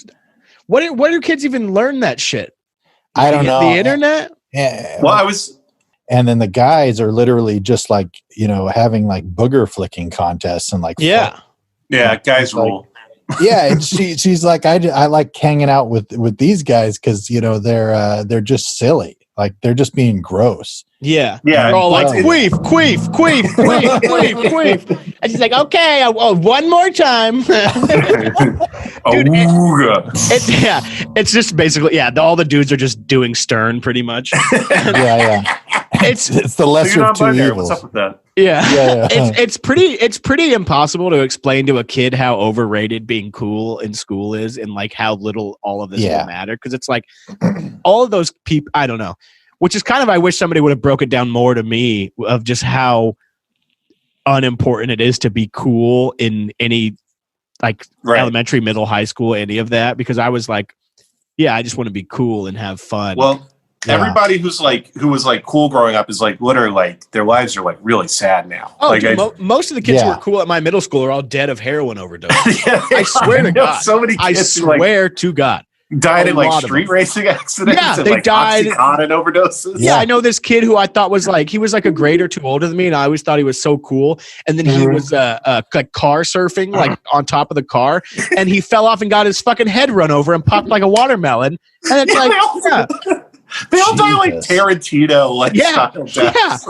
Where do kids even learn that shit? I don't know. The internet? Yeah. Well, And then the guys are literally just like, having like booger flicking contests and like, Yeah. yeah, guys like- rule. yeah. And she's like, I like hanging out with these guys because they're just silly, like they're just being gross. Yeah. Yeah, They're all like, well, queef, queef, queef, queef, queef, queef. And she's like, okay, one more time. Dude, Ooga. It's just basically, all the dudes are just doing Stern pretty much. Yeah. It's It's the So lesser you're of not two binary. evils. What's up with that? Yeah. Yeah. It's pretty impossible to explain to a kid how overrated being cool in school is and like how little all of this will matter. Cause it's like all of those people, I don't know, which is kind of, I wish somebody would have broke it down more to me of just how unimportant it is to be cool in any like elementary, middle, high school, any of that. Because I was like, I just want to be cool and have fun. Well, everybody who was like cool growing up is like literally like their lives are like really sad now. Oh, like dude, most of the kids who were cool at my middle school are all dead of heroin overdose. I swear to God. So many I kids swear to God. died A in like lot of street them. racing accidents. Yeah, and they like died. Oxycontin overdoses. Yeah, I know this kid who I thought was like, he was like a grade or two older than me, and I always thought he was so cool. And then he was like car surfing, like on top of the car, and he fell off and got his fucking head run over and popped like a watermelon. And it's like, they all die like Jesus. Tarantino, like style deaths.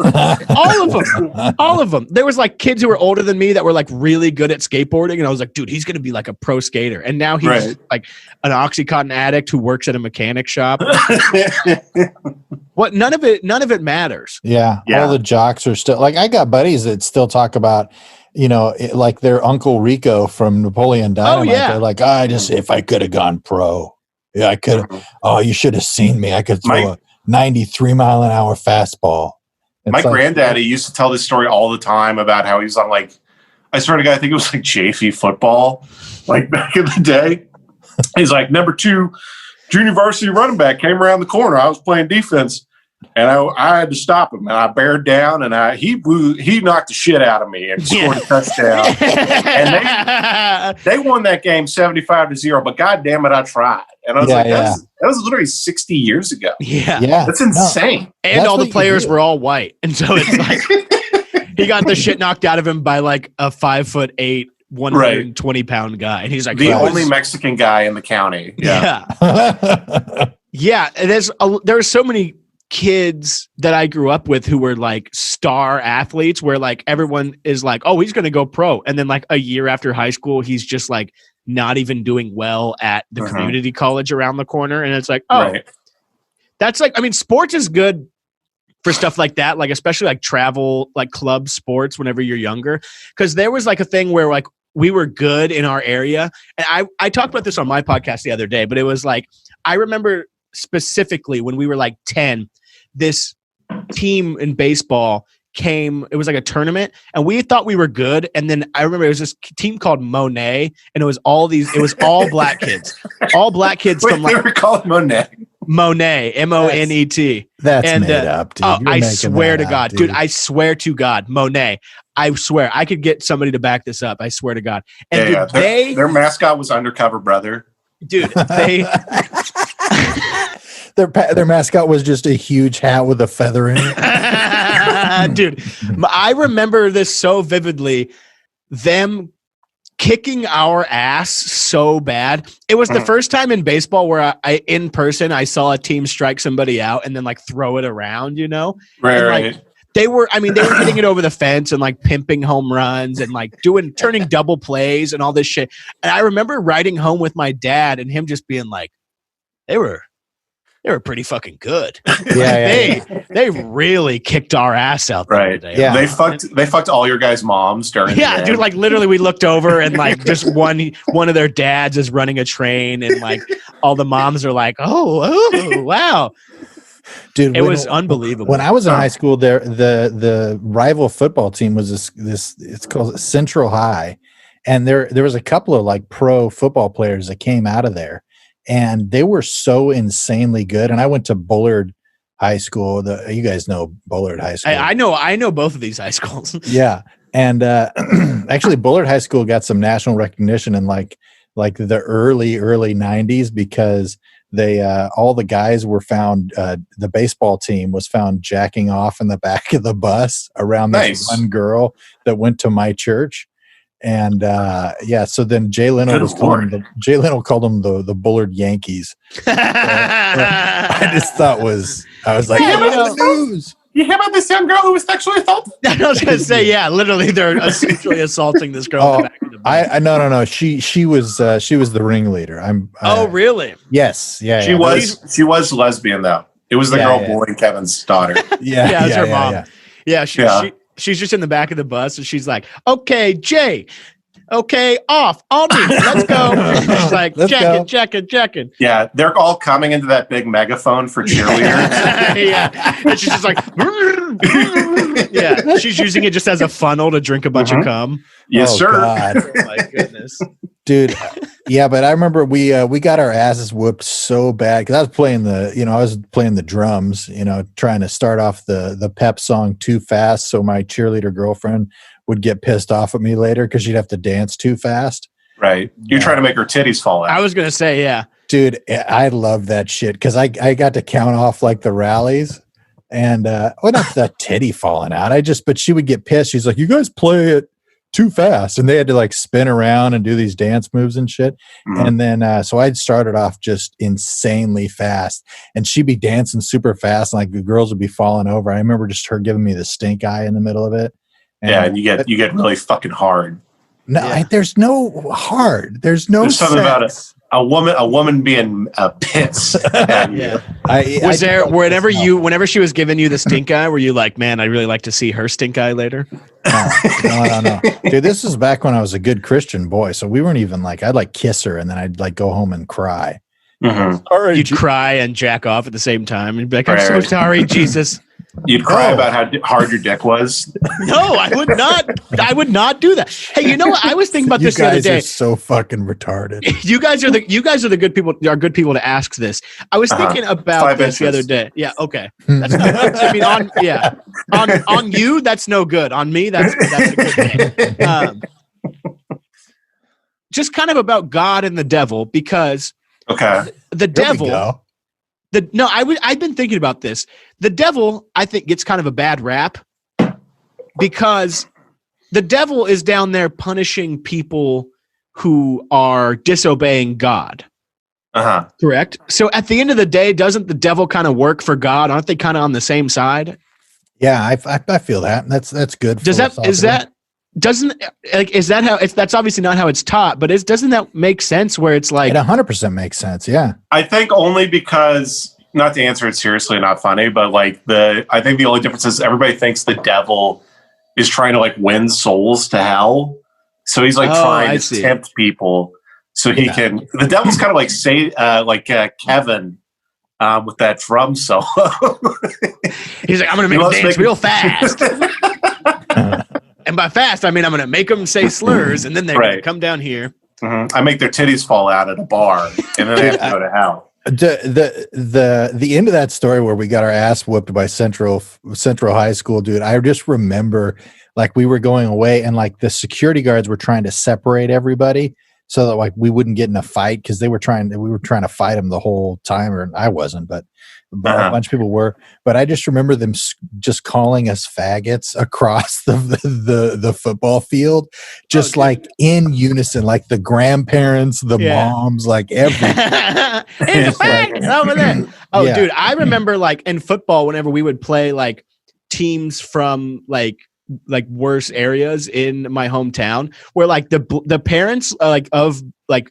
all of them. There was like kids who were older than me that were like really good at skateboarding, and I was like, dude, he's gonna be like a pro skater. And now he's like an Oxycontin addict who works at a mechanic shop. What? None of it matters. Yeah. All the jocks are still like, I got buddies that still talk about, like their Uncle Rico from Napoleon Dynamite. They're like, if I could have gone pro. Yeah, I could. Oh, you should have seen me. I could throw a 93-mile-an-hour fastball. My granddaddy used to tell this story all the time about how he was on like, I swear to God, I think it was like JV football, like back in the day. He's like, number 2 junior varsity running back came around the corner. I was playing defense, and I had to stop him, and I bared down, and he knocked the shit out of me and scored a touchdown. And they won that game 75-0. But God damn it, I tried. And I was that was literally 60 years ago. Yeah, that's insane. And That's all the what players were all white, and so it's like he got the shit knocked out of him by like a 5'8", 120-pound guy, and he's like the only Mexican guy in the county. Yeah. And there's so many kids that I grew up with who were like star athletes where like everyone is like, oh, he's going to go pro. And then like a year after high school, he's just like not even doing well at the community college around the corner. And it's like, that's like, I mean, sports is good for stuff like that. Like, especially like travel, like club sports whenever you're younger. Cause there was like a thing where like we were good in our area. And I talked about this on my podcast the other day, but it was like, I remember specifically when we were like 10, this team in baseball came, it was like a tournament, and we thought we were good. And then I remember it was this team called Monet, and it was all black kids. All black kids from like, they were called Monet. Monet, M-O-N-E-T. That's made up, dude. Oh, You're I making swear that to up, God, dude. I swear to God, Monet. I swear, I could get somebody to back this up. I swear to God. And their mascot was Undercover Brother. Dude, they their mascot was just a huge hat with a feather in it. Dude, I remember this so vividly. Them kicking our ass so bad. It was the first time in baseball where I in person I saw a team strike somebody out and then like throw it around, you know? Right. They were hitting it over the fence and like pimping home runs and like turning double plays and all this shit. And I remember riding home with my dad and him just being like, they were they were pretty fucking good. They really kicked our ass out there Right. today. Yeah. They fucked all your guys' moms during the game. Dude, like literally we looked over and like just one of their dads is running a train and like all the moms are like, oh wow. Dude, It was unbelievable. When I was in high school, the rival football team was this it's called Central High, and there was a couple of like pro football players that came out of there, and they were so insanely good. And I went to Bullard High School. You guys know Bullard High School. I know both of these high schools. Yeah, and actually, Bullard High School got some national recognition in like the early 90s because they all the guys were found. The baseball team was found jacking off in the back of the bus around this one girl that went to my church. And so then Jay Leno called them the Bullard Yankees. I just thought I was like, news. You hear about this young girl who was sexually assaulted? I was gonna say, literally, they're essentially assaulting this girl. In the back of the bus. No. She was the ringleader. Oh, really? Yes. Yeah. She was lesbian though. It was the girl bullying Kevin's daughter. Yeah. It's her mom. Yeah. She's just in the back of the bus and she's like, "Okay, Jay. Okay, off. On me. Let's go." She's like, checking. Yeah, they're all coming into that big megaphone for cheerleaders. Yeah. And she's just like, yeah. She's using it just as a funnel to drink a bunch of cum. Yes, sir. God. Oh, my goodness. Dude, yeah, but I remember we got our asses whooped so bad because I was playing the drums, trying to start off the pep song too fast, so my cheerleader girlfriend would get pissed off at me later because she'd have to dance too fast. Right, you're trying to make her titties fall out. I was gonna say, yeah, dude, I love that shit because I got to count off like the rallies and not the titty falling out. But she would get pissed. She's like, "You guys play it too fast," and they had to like spin around and do these dance moves and shit. Mm-hmm. And then so I'd started off just insanely fast, and she'd be dancing super fast, and like the girls would be falling over. I remember just her giving me the stink eye in the middle of it. And you get really fucking hard. No, there's no hard. There's something about a woman being pissed at you. Whenever she was giving you the stink eye, were you like, man, I'd really like to see her stink eye later? No. Dude, this is back when I was a good Christian boy. So we weren't even like, I'd like kiss her and then I'd like go home and cry. Mm-hmm. Sorry, you'd cry and jack off at the same time. You'd be like, I'm so sorry, Jesus. You'd cry about how hard your dick was. No, I would not. I would not do that. Hey, you know what? I was thinking about this the other day. You guys are so fucking retarded. You guys are the good people. Are good people to ask this. I was thinking about this the other day. Yeah. Okay. That's not, I mean, on you, that's no good. On me, that's a good thing. Just kind of about God and the devil, because the devil. I've been thinking about this. The devil, I think, gets kind of a bad rap because the devil is down there punishing people who are disobeying God. Uh-huh. Correct? So at the end of the day, doesn't the devil kind of work for God? Aren't they kind of on the same side? Yeah, I feel that. That's good. Is that how, if that's obviously not how it's taught, but doesn't that make sense where it's like it 100% makes sense? Yeah. I think only because, not to answer it seriously, not funny, but like I think the only difference is everybody thinks the devil is trying to like win souls to hell. So he's like trying to tempt people so he can, the devil's kind of like Kevin with that drum solo. He's like, I'm going to make him dance real fast. And by fast, I mean I'm going to make them say slurs, and then they're going to come down here. Mm-hmm. I make their titties fall out at a bar, and then they have to go to hell. The end of that story where we got our ass whooped by Central High School, dude. I just remember like we were going away, and like the security guards were trying to separate everybody so that like we wouldn't get in a fight because we were trying to fight them the whole time, or I wasn't, but a bunch of people were. But I just remember them just calling us faggots across the football field, just like in unison, like the grandparents, the moms, like everything. Over there. Oh, dude, I remember like in football, whenever we would play like teams from like worse areas in my hometown, where like the parents of like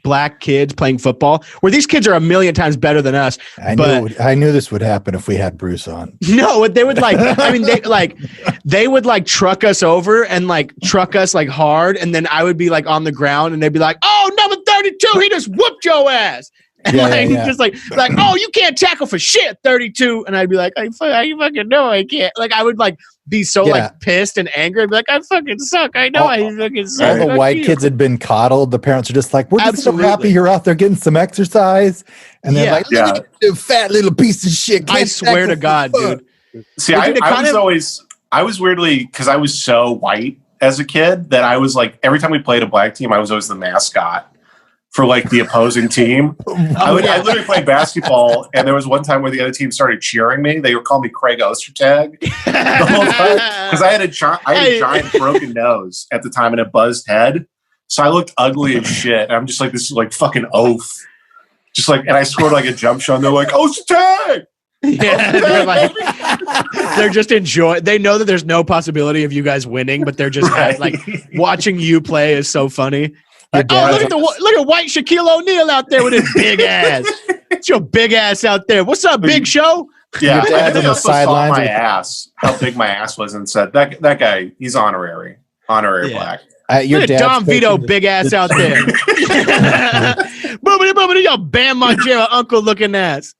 black kids playing football, where these kids are a million times better than us. I knew this would happen if we had Bruce on. No, they would they would like truck us over and like truck us like hard, and then I would be like on the ground, and they'd be like, "Oh, number 32, he just whooped your ass." And just like, oh, you can't tackle for shit, 32. And I'd be like, I fucking know I can't. Like, I would like be so like pissed and angry. I'd be like, I fucking suck. I know I fucking suck. All the white kids had been coddled. The parents are just like, we're just so happy you're out there getting some exercise. And they're like, look at you, fat little piece of shit. I swear to God, dude. See, I was weirdly, because I was so white as a kid that I was like, every time we played a black team, I was always the mascot for like the opposing team. I literally played basketball, and there was one time where the other team started cheering me. They were calling me Craig Ostertag the whole time because I had a giant broken nose at the time and a buzzed head, so I looked ugly as shit. And I'm just like, this is like fucking oaf, just like, and I scored like a jump shot. And they're like, Ostertag. Yeah, they're just enjoying. They know that there's no possibility of you guys winning, but they're just like watching you play is so funny. Like, look at white Shaquille O'Neal out there with his big ass. It's your big ass out there. What's up, Big Show? Yeah, I think I saw my ass, how big my ass was, and said that guy, he's honorary black. Look at Dom Vito, big ass out there. Boobity boobity, your Bam Margera uncle looking ass.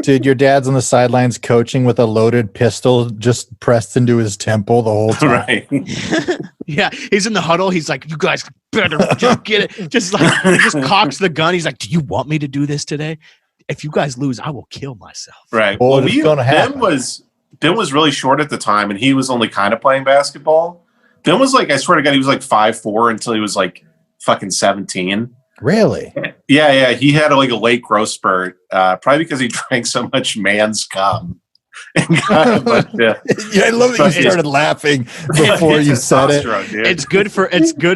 Dude, your dad's on the sidelines coaching with a loaded pistol just pressed into his temple the whole time. Right. Yeah, he's in the huddle. He's like, you guys better just get it. Just like, he just cocks the gun. He's like, do you want me to do this today? If you guys lose, I will kill myself. Right. Well, Ben was really short at the time, and he was only kind of playing basketball. Ben was like, I swear to God, he was like 5'4" until he was like fucking 17. Really? Yeah. He had like a late growth spurt, probably because he drank so much man's cum. I love that you started laughing before you said it. Dude. It's good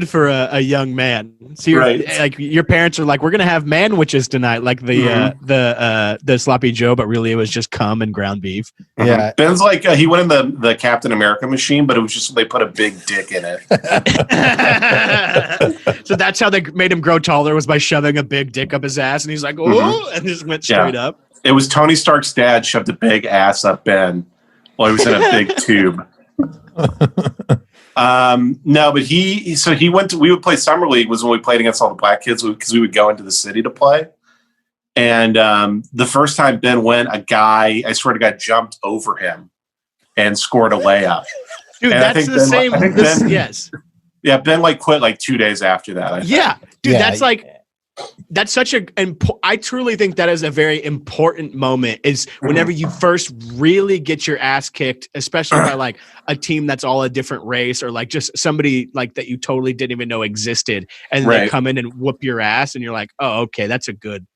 for a young man. So like your parents are like, we're gonna have manwiches tonight, like the sloppy Joe, but really it was just cum and ground beef. Yeah, Ben's like he went in the Captain America machine, but it was just they put a big dick in it. So that's how they made him grow taller, was by shoving a big dick up his ass, and he's like, oh, and just went straight up. It was Tony Stark's dad shoved a big ass up Ben while he was in a big tube. No, but he went to, we would play Summer League was when we played against all the black kids because we would go into the city to play. And the first time Ben went, a guy, I swear to God, jumped over him and scored a layup. Dude, and that's the same. Yes. Yeah, Ben like quit like 2 days after that. That's such I truly think that is a very important moment, is whenever you first really get your ass kicked, especially by like a team that's all a different race, or like just somebody like that you totally didn't even know existed, and they come in and whoop your ass, and you're like, oh, okay, that's a good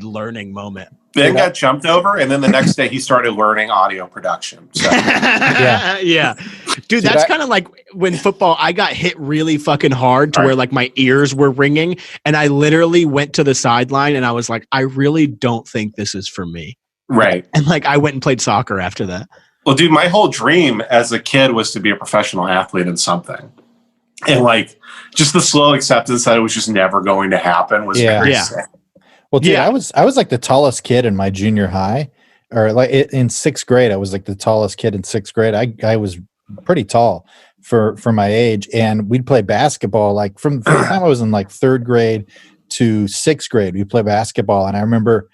learning moment. Ben got jumped over, and then the next day he started learning audio production. So. Yeah. Dude, that's kind of like when football, I got hit really fucking hard to where like my ears were ringing, and I literally went to the sideline and I was like, I really don't think this is for me. Right. And like I went and played soccer after that. Well, dude, my whole dream as a kid was to be a professional athlete in something. And like just the slow acceptance that it was just never going to happen was very sad. Well, dude, I was like the tallest kid in my junior high, or like in sixth grade. I was like the tallest kid in sixth grade. I was pretty tall for my age, and we'd play basketball like from the time I was in like third grade to sixth grade. We play basketball, and I remember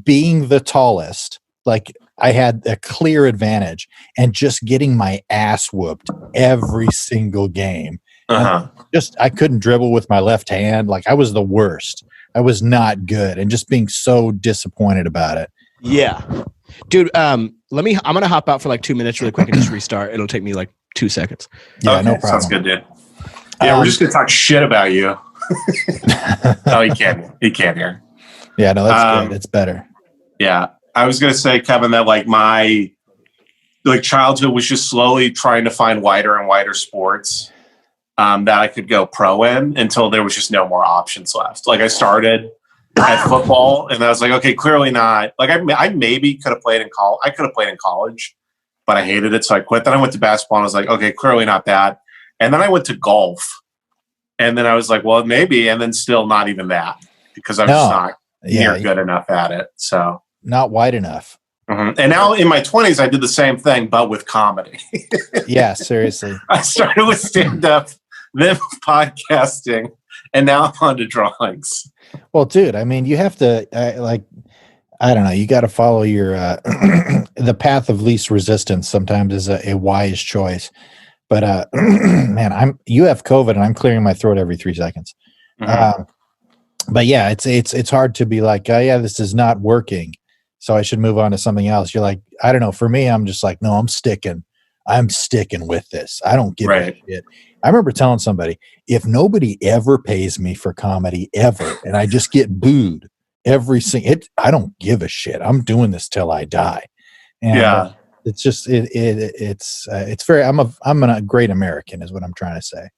being the tallest. Like I had a clear advantage, and just getting my ass whooped every single game. I couldn't dribble with my left hand. Like I was the worst. I was not good, and just being so disappointed about it. Yeah. Dude, I'm going to hop out for like 2 minutes really quick and just restart. It'll take me like 2 seconds. Yeah, no problem. Sounds good, dude. Yeah, we're just going to talk shit about you. No, he can't hear. Yeah, no, that's good. It's better. Yeah. I was going to say, Kevin, that like my childhood was just slowly trying to find wider and wider sports that I could go pro in until there was just no more options left. Like I started at football, and I was like, okay, clearly not. Like I maybe could have played in college. I could have played in college, but I hated it, so I quit. Then I went to basketball, and I was like, okay, clearly not that. And then I went to golf, And then I was like, well, maybe. And then still not even that, because I'm just not near good enough at it. So not wide enough. And now in my 20s, I did the same thing, but with comedy. Yeah, seriously. I started with stand-up, then podcasting, and now I'm on to drawings. Well, dude, I mean, you have to I don't know. You got to follow your the path of least resistance. Sometimes is a wise choice. But man, you have COVID, and I'm clearing my throat every 3 seconds. But yeah, it's hard to be like, oh yeah, this is not working, so I should move on to something else. You're like, I don't know. For me, I'm just like, no, I'm sticking with this. I don't give a shit. I remember telling somebody, if nobody ever pays me for comedy ever, and I just get booed I don't give a shit. I'm doing this till I die. And it's just it's very. I'm a great American, is what I'm trying to say.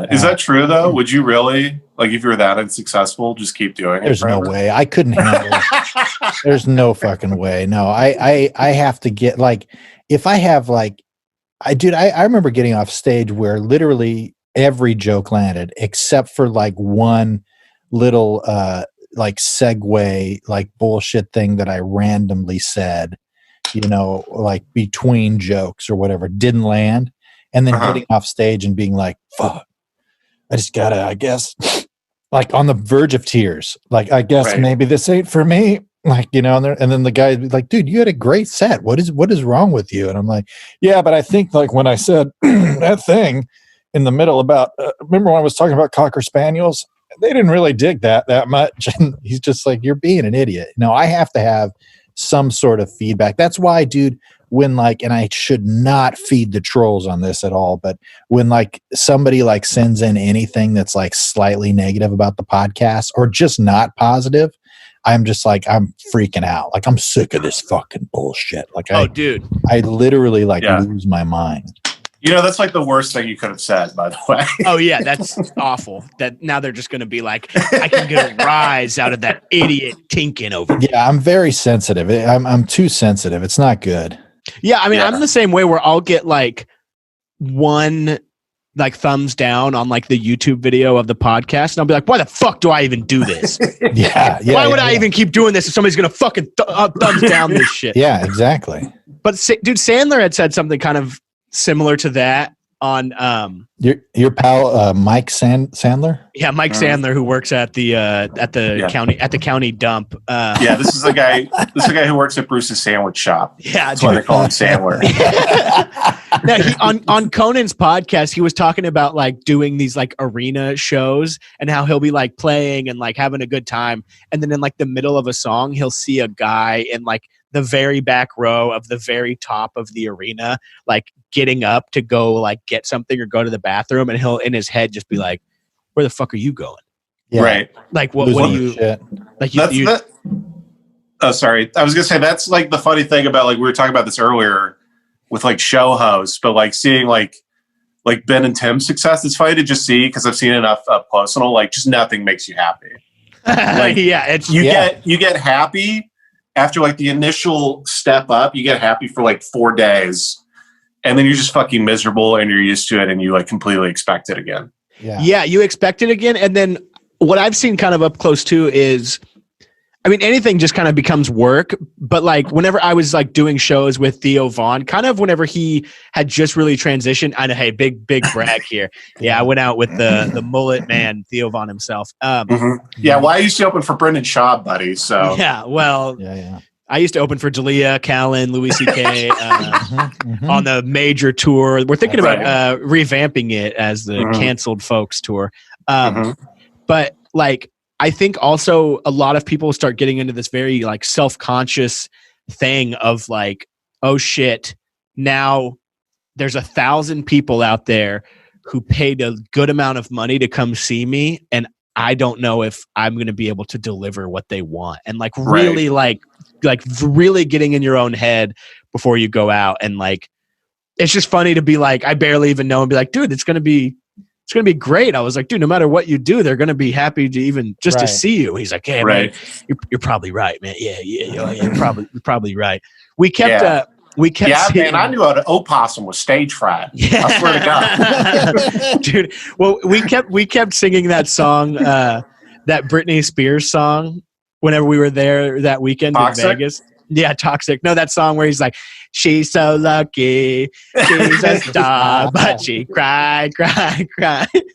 Is that true though? Would you really, like, if you're that unsuccessul, just keep doing it? There's no way. I couldn't handle it. There's no fucking way. No, I have to get, like, if I have, like, I remember getting off stage where literally every joke landed except for like one little like segue, like bullshit thing that I randomly said, like between jokes or whatever, didn't land. And then getting off stage and being like, fuck, I just gotta, I guess, like on the verge of tears. Like, I guess maybe this ain't for me. Like, and then the guy like, dude, you had a great set. What is wrong with you? And I'm like, yeah, but I think like when I said that thing in the middle about, remember when I was talking about Cocker Spaniels? They didn't really dig that much. And he's just like, you're being an idiot. No, I have to have some sort of feedback. That's why, dude, when like, and I should not feed the trolls on this at all, but when like somebody like sends in anything that's like slightly negative about the podcast or just not positive, I'm just like, I'm freaking out. Like, I'm sick of this fucking bullshit. Like, dude, I literally like lose my mind. That's like the worst thing you could have said, by the way. Oh yeah, that's awful. That now they're just going to be like, I can get a rise out of that idiot Tinkin over there. Yeah, I'm very sensitive. I'm too sensitive. It's not good. Yeah, I mean, I'm the same way where I'll get like one like thumbs down on like the YouTube video of the podcast, and I'll be like, why the fuck do I even do this? Why would I even keep doing this if somebody's going to fucking thumbs down this shit? Yeah, exactly. But dude, Sandler had said something kind of similar to that on your pal Mike Sandler. Yeah, Mike Sandler, who works at the county dump. This is the guy who works at Bruce's sandwich shop. Yeah, that's why they call him Sandler. Now, on Conan's podcast, he was talking about like doing these like arena shows and how he'll be like playing and like having a good time, and then in like the middle of a song, he'll see a guy in like the very back row of the very top of the arena, like getting up to go like get something or go to the bathroom, and he'll in his head just be like, where the fuck are you going? Yeah. Right. Like what do you shit. like oh, sorry. I was gonna say that's like the funny thing about, like, we were talking about this earlier with like show hosts, but like seeing like Ben and Tim's success, it's funny to just see, because I've seen enough up close and all, like, just nothing makes you happy. Like, you get happy after like the initial step up. You get happy for like 4 days, and then you're just fucking miserable, and you're used to it, and you like completely expect it again. Yeah, you expect it again. And then what I've seen kind of up close too is, I mean, anything just kind of becomes work. But like whenever I was like doing shows with Theo Vaughn, kind of whenever he had just really transitioned, I know, hey, big brag here. Yeah, I went out with the mullet man, Theo Vaughn himself. Yeah, well, I used to open for Brendan Schaub, buddy. So yeah, well, I used to open for D'Elia, Callan, Louis C.K. On the major tour. We're thinking about revamping it as the canceled folks tour. But like, I think also a lot of people start getting into this very like self-conscious thing of like, oh shit, now there's 1,000 people out there who paid a good amount of money to come see me, and I don't know if I'm going to be able to deliver what they want. And like really like really getting in your own head before you go out. And like, it's just funny to be like, I barely even know, and be like, dude, it's going to be great. I was like, dude, no matter what you do, they're going to be happy to even just to see you. He's like, hey, man, you're probably right, man. Yeah, you're probably right. We kept we kept Yeah, singing. man, I knew how to opossum was stage fright. Yeah. I swear to God. Dude, well, we kept singing that song, that Britney Spears song, whenever we were there that weekend Toxic? in Vegas. Yeah, Toxic. No, that song where he's like, she's so lucky, she's a star, but she cried.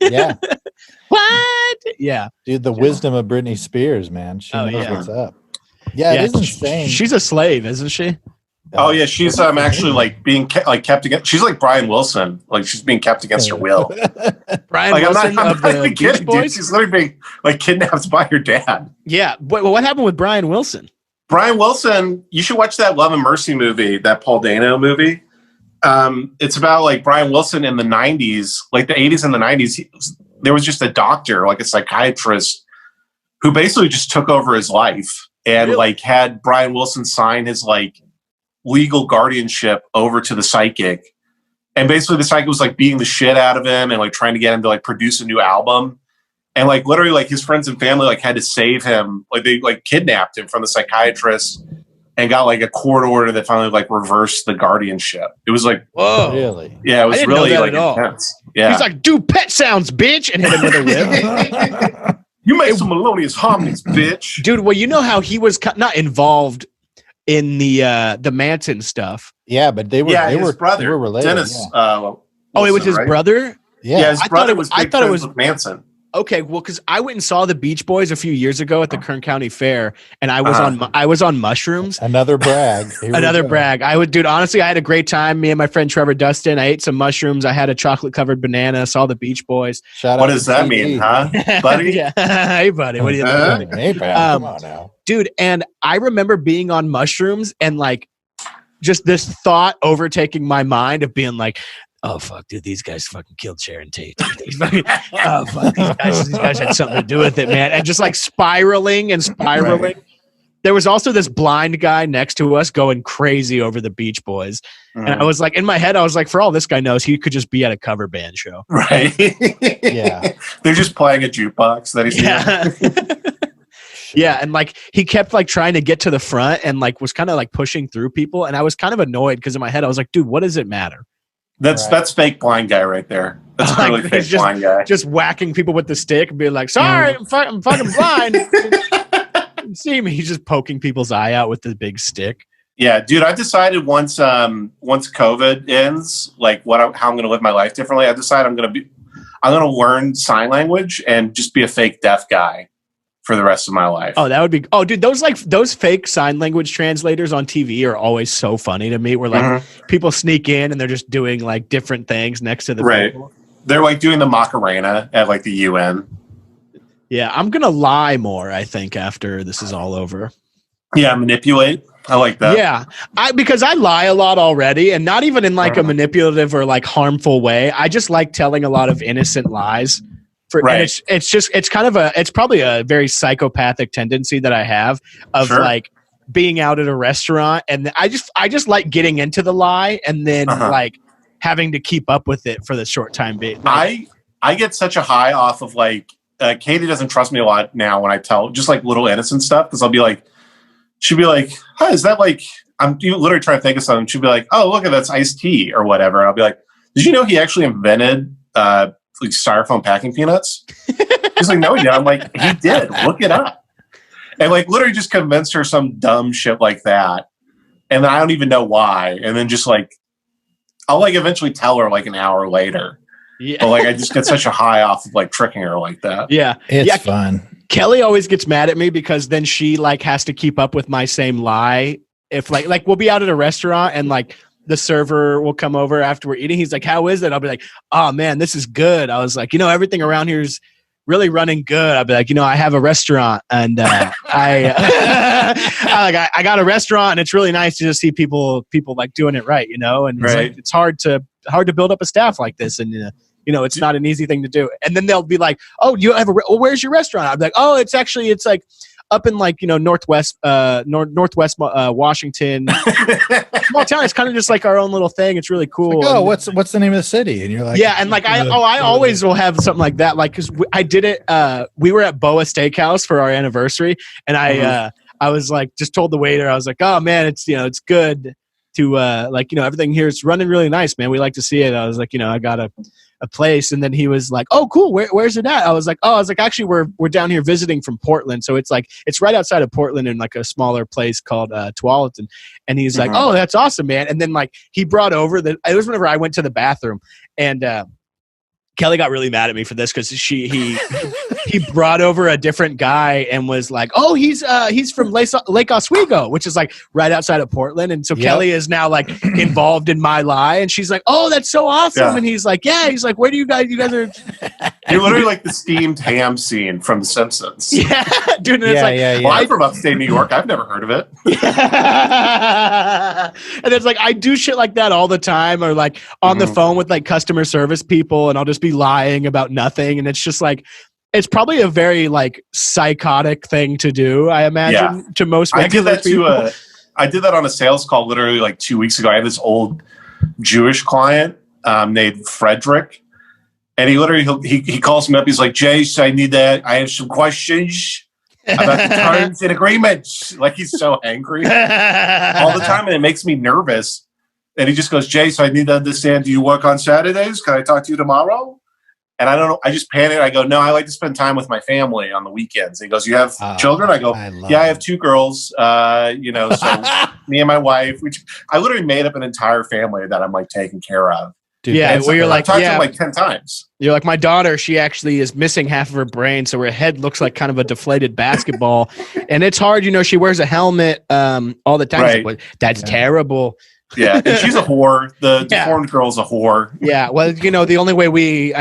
Yeah, What? Yeah. dude, the wisdom of Britney Spears, man. She knows yeah. what's up. Yeah, it is insane. She's a slave, isn't she? Oh yeah, she's actually like being kept against. She's like Brian Wilson, like she's being kept against her will. Brian Like Wilson I'm of not the even Beach kidding, dude. Boys? She's literally being like kidnapped by her dad. Yeah. What happened with Brian Wilson? Brian Wilson, you should watch that Love and Mercy movie, that Paul Dano movie. It's about like Brian Wilson in the 90s, like the 80s and the 90s. There was just a doctor, like a psychiatrist, who basically just took over his life and like had Brian Wilson sign his like legal guardianship over to the psychic. And basically the psychic was like beating the shit out of him and like trying to get him to like produce a new album. And like literally like his friends and family like had to save him. Like they like kidnapped him from the psychiatrist and got like a court order that finally like reversed the guardianship. It was like, whoa. Really? yeah, it was didn't know really that like at all. intense. Yeah. He's like, do pet sounds, bitch, and hit him with a whip. You make some melodious harmonies, bitch. Dude, well, you know how he was not involved in the Manson stuff. Yeah, but they were. Yeah, they his were brother, They were related. Dennis. Yeah. Oh, it was Wilson, his right? brother? Yeah, his I brother thought it was. I big thought it friends was with Manson. okay. Well, because I went and saw the Beach Boys a few years ago at the Kern County Fair, and I was on mushrooms. Another brag. Here we Another go. brag. Dude, honestly, I had a great time. Me and my friend Trevor Dustin. I ate some mushrooms. I had a chocolate covered banana. Saw the Beach Boys. Shout What out does to that CD. mean, huh, buddy? Yeah. Hey, buddy. What do you think? Hey, pal, come on now. Dude, and I remember being on mushrooms and like just this thought overtaking my mind of being like, oh fuck, dude, these guys fucking killed Sharon Tate. Oh fuck, these guys had something to do with it, man. And just like spiraling. Right. There was also this blind guy next to us going crazy over the Beach Boys. And I was like, in my head, I was like, for all this guy knows, he could just be at a cover band show. Right. Yeah. They're just playing a jukebox that he's Yeah. Yeah, and like he kept like trying to get to the front and like was kind of like pushing through people, and I was kind of annoyed because in my head I was like, dude, what does it matter? That's fake blind guy right there. That's Like, really fake he's just- blind guy. Just whacking people with the stick and being like, sorry, I'm fucking blind. See me? He's just poking people's eye out with the big stick. Yeah, dude. I decided once COVID ends, like how I'm going to live my life differently. I decided I'm going to learn sign language and just be a fake deaf guy for the rest of my life. Oh, that would be. Oh, dude, those fake sign language translators on TV are always so funny to me. Where like people sneak in and they're just doing like different things next to the people. They're like doing the Macarena at like the UN. Yeah, I'm gonna lie more, I think, after this is all over. Yeah, manipulate. I like that. Yeah, because I lie a lot already, and not even in like a manipulative or like harmful way. I just like telling a lot of innocent lies. And it's probably a very psychopathic tendency that I have of like being out at a restaurant, and I just like getting into the lie and then like having to keep up with it for the short time being. Like, I get such a high off of like Katie doesn't trust me a lot now when I tell just like little innocent stuff because I'll be like, she'll be like, "Huh, is that like?" I'm literally trying to think of something. She'll be like, "Oh, look at that's iced tea or whatever." And I'll be like, "Did you know he actually invented like styrofoam packing peanuts?" He's like, "No, he didn't." I'm like, "He did. Look it up." And like literally just convinced her some dumb shit like that, and then I don't even know why. And then just like I'll like eventually tell her like an hour later. Yeah. But like I just get such a high off of like tricking her like that. Yeah. It's fun. Kelly always gets mad at me because then she like has to keep up with my same lie. If like we'll be out at a restaurant and like the server will come over after we're eating. He's like, "How is it?" I'll be like, "Oh man, this is good." I was like, everything around here is really running good. I'll be like, I have a restaurant and I got a restaurant and it's really nice to just see people like doing it right, and it's, like, it's hard to build up a staff like this. And, it's not an easy thing to do. And then they'll be like, "Oh, you have where's your restaurant?" I'll be like, "Oh, it's like up in like, northwest Washington, small town. It's kind of just like our own little thing. It's really cool." Like, what's the name of the city? And you're like, yeah. And like, I always will have something like that. Like, cause I did it. We were at Boa Steakhouse for our anniversary. And I was like, just told the waiter, I was like, "Oh man, it's, it's good." like, everything here is running really nice, man. We like to see it. I was like, I got a place. And then he was like, oh, cool. Where's it at? I was like, actually, we're down here visiting from Portland. So it's right outside of Portland in like a smaller place called Tualatin. And he's like, oh, that's awesome, man. And then like he brought over it was whenever I went to the bathroom, and Kelly got really mad at me for this because he brought over a different guy and was like, oh, he's from Lake Oswego, which is like right outside of Portland. And so Kelly is now like involved in my lie. And she's like, oh, that's so awesome. Yeah. And he's like, where do you guys are. You're literally like the steamed ham scene from The Simpsons. Yeah. Dude, and it's Well, I'm from upstate New York. I've never heard of it. Yeah. And it's like, I do shit like that all the time, or like on the phone with like customer service people, and I'll just be lying about nothing. And it's just like, it's probably a very like psychotic thing to do, I imagine, to most regular people. I did that on a sales call literally like 2 weeks ago. I had this old Jewish client named Frederick, and he literally he calls me up. He's like, Jace, I have some questions about the terms and agreements. Like, he's so angry all the time, and it makes me nervous. And he just goes, Jace, I need to understand, do you work on Saturdays? Can I talk to you tomorrow? And I don't know. I just panic. I go, no, I like to spend time with my family on the weekends. And he goes, you have children? I go, I have 2 girls. So me and my wife, which I literally made up an entire family that I'm like taking care of. Dude, where you're like, I've talked to him like 10 times. You're like, my daughter, she actually is missing half of her brain, so her head looks like kind of a deflated basketball. And it's hard, she wears a helmet all the time. Right. Like, that's terrible. Yeah, and she's a whore. The deformed girl's a whore. Yeah, well, the only way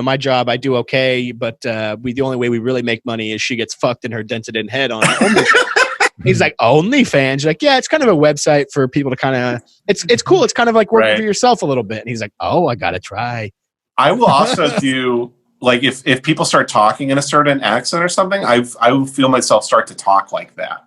my job, I do okay, but the only way we really make money is she gets fucked in her dented in head on OnlyFans. He's like, OnlyFans? You're like, yeah, it's kind of a website for people to kind of, it's cool. It's kind of like working for yourself a little bit. And he's like, oh, I got to try. I will also do, like, if people start talking in a certain accent or something, I will feel myself start to talk like that.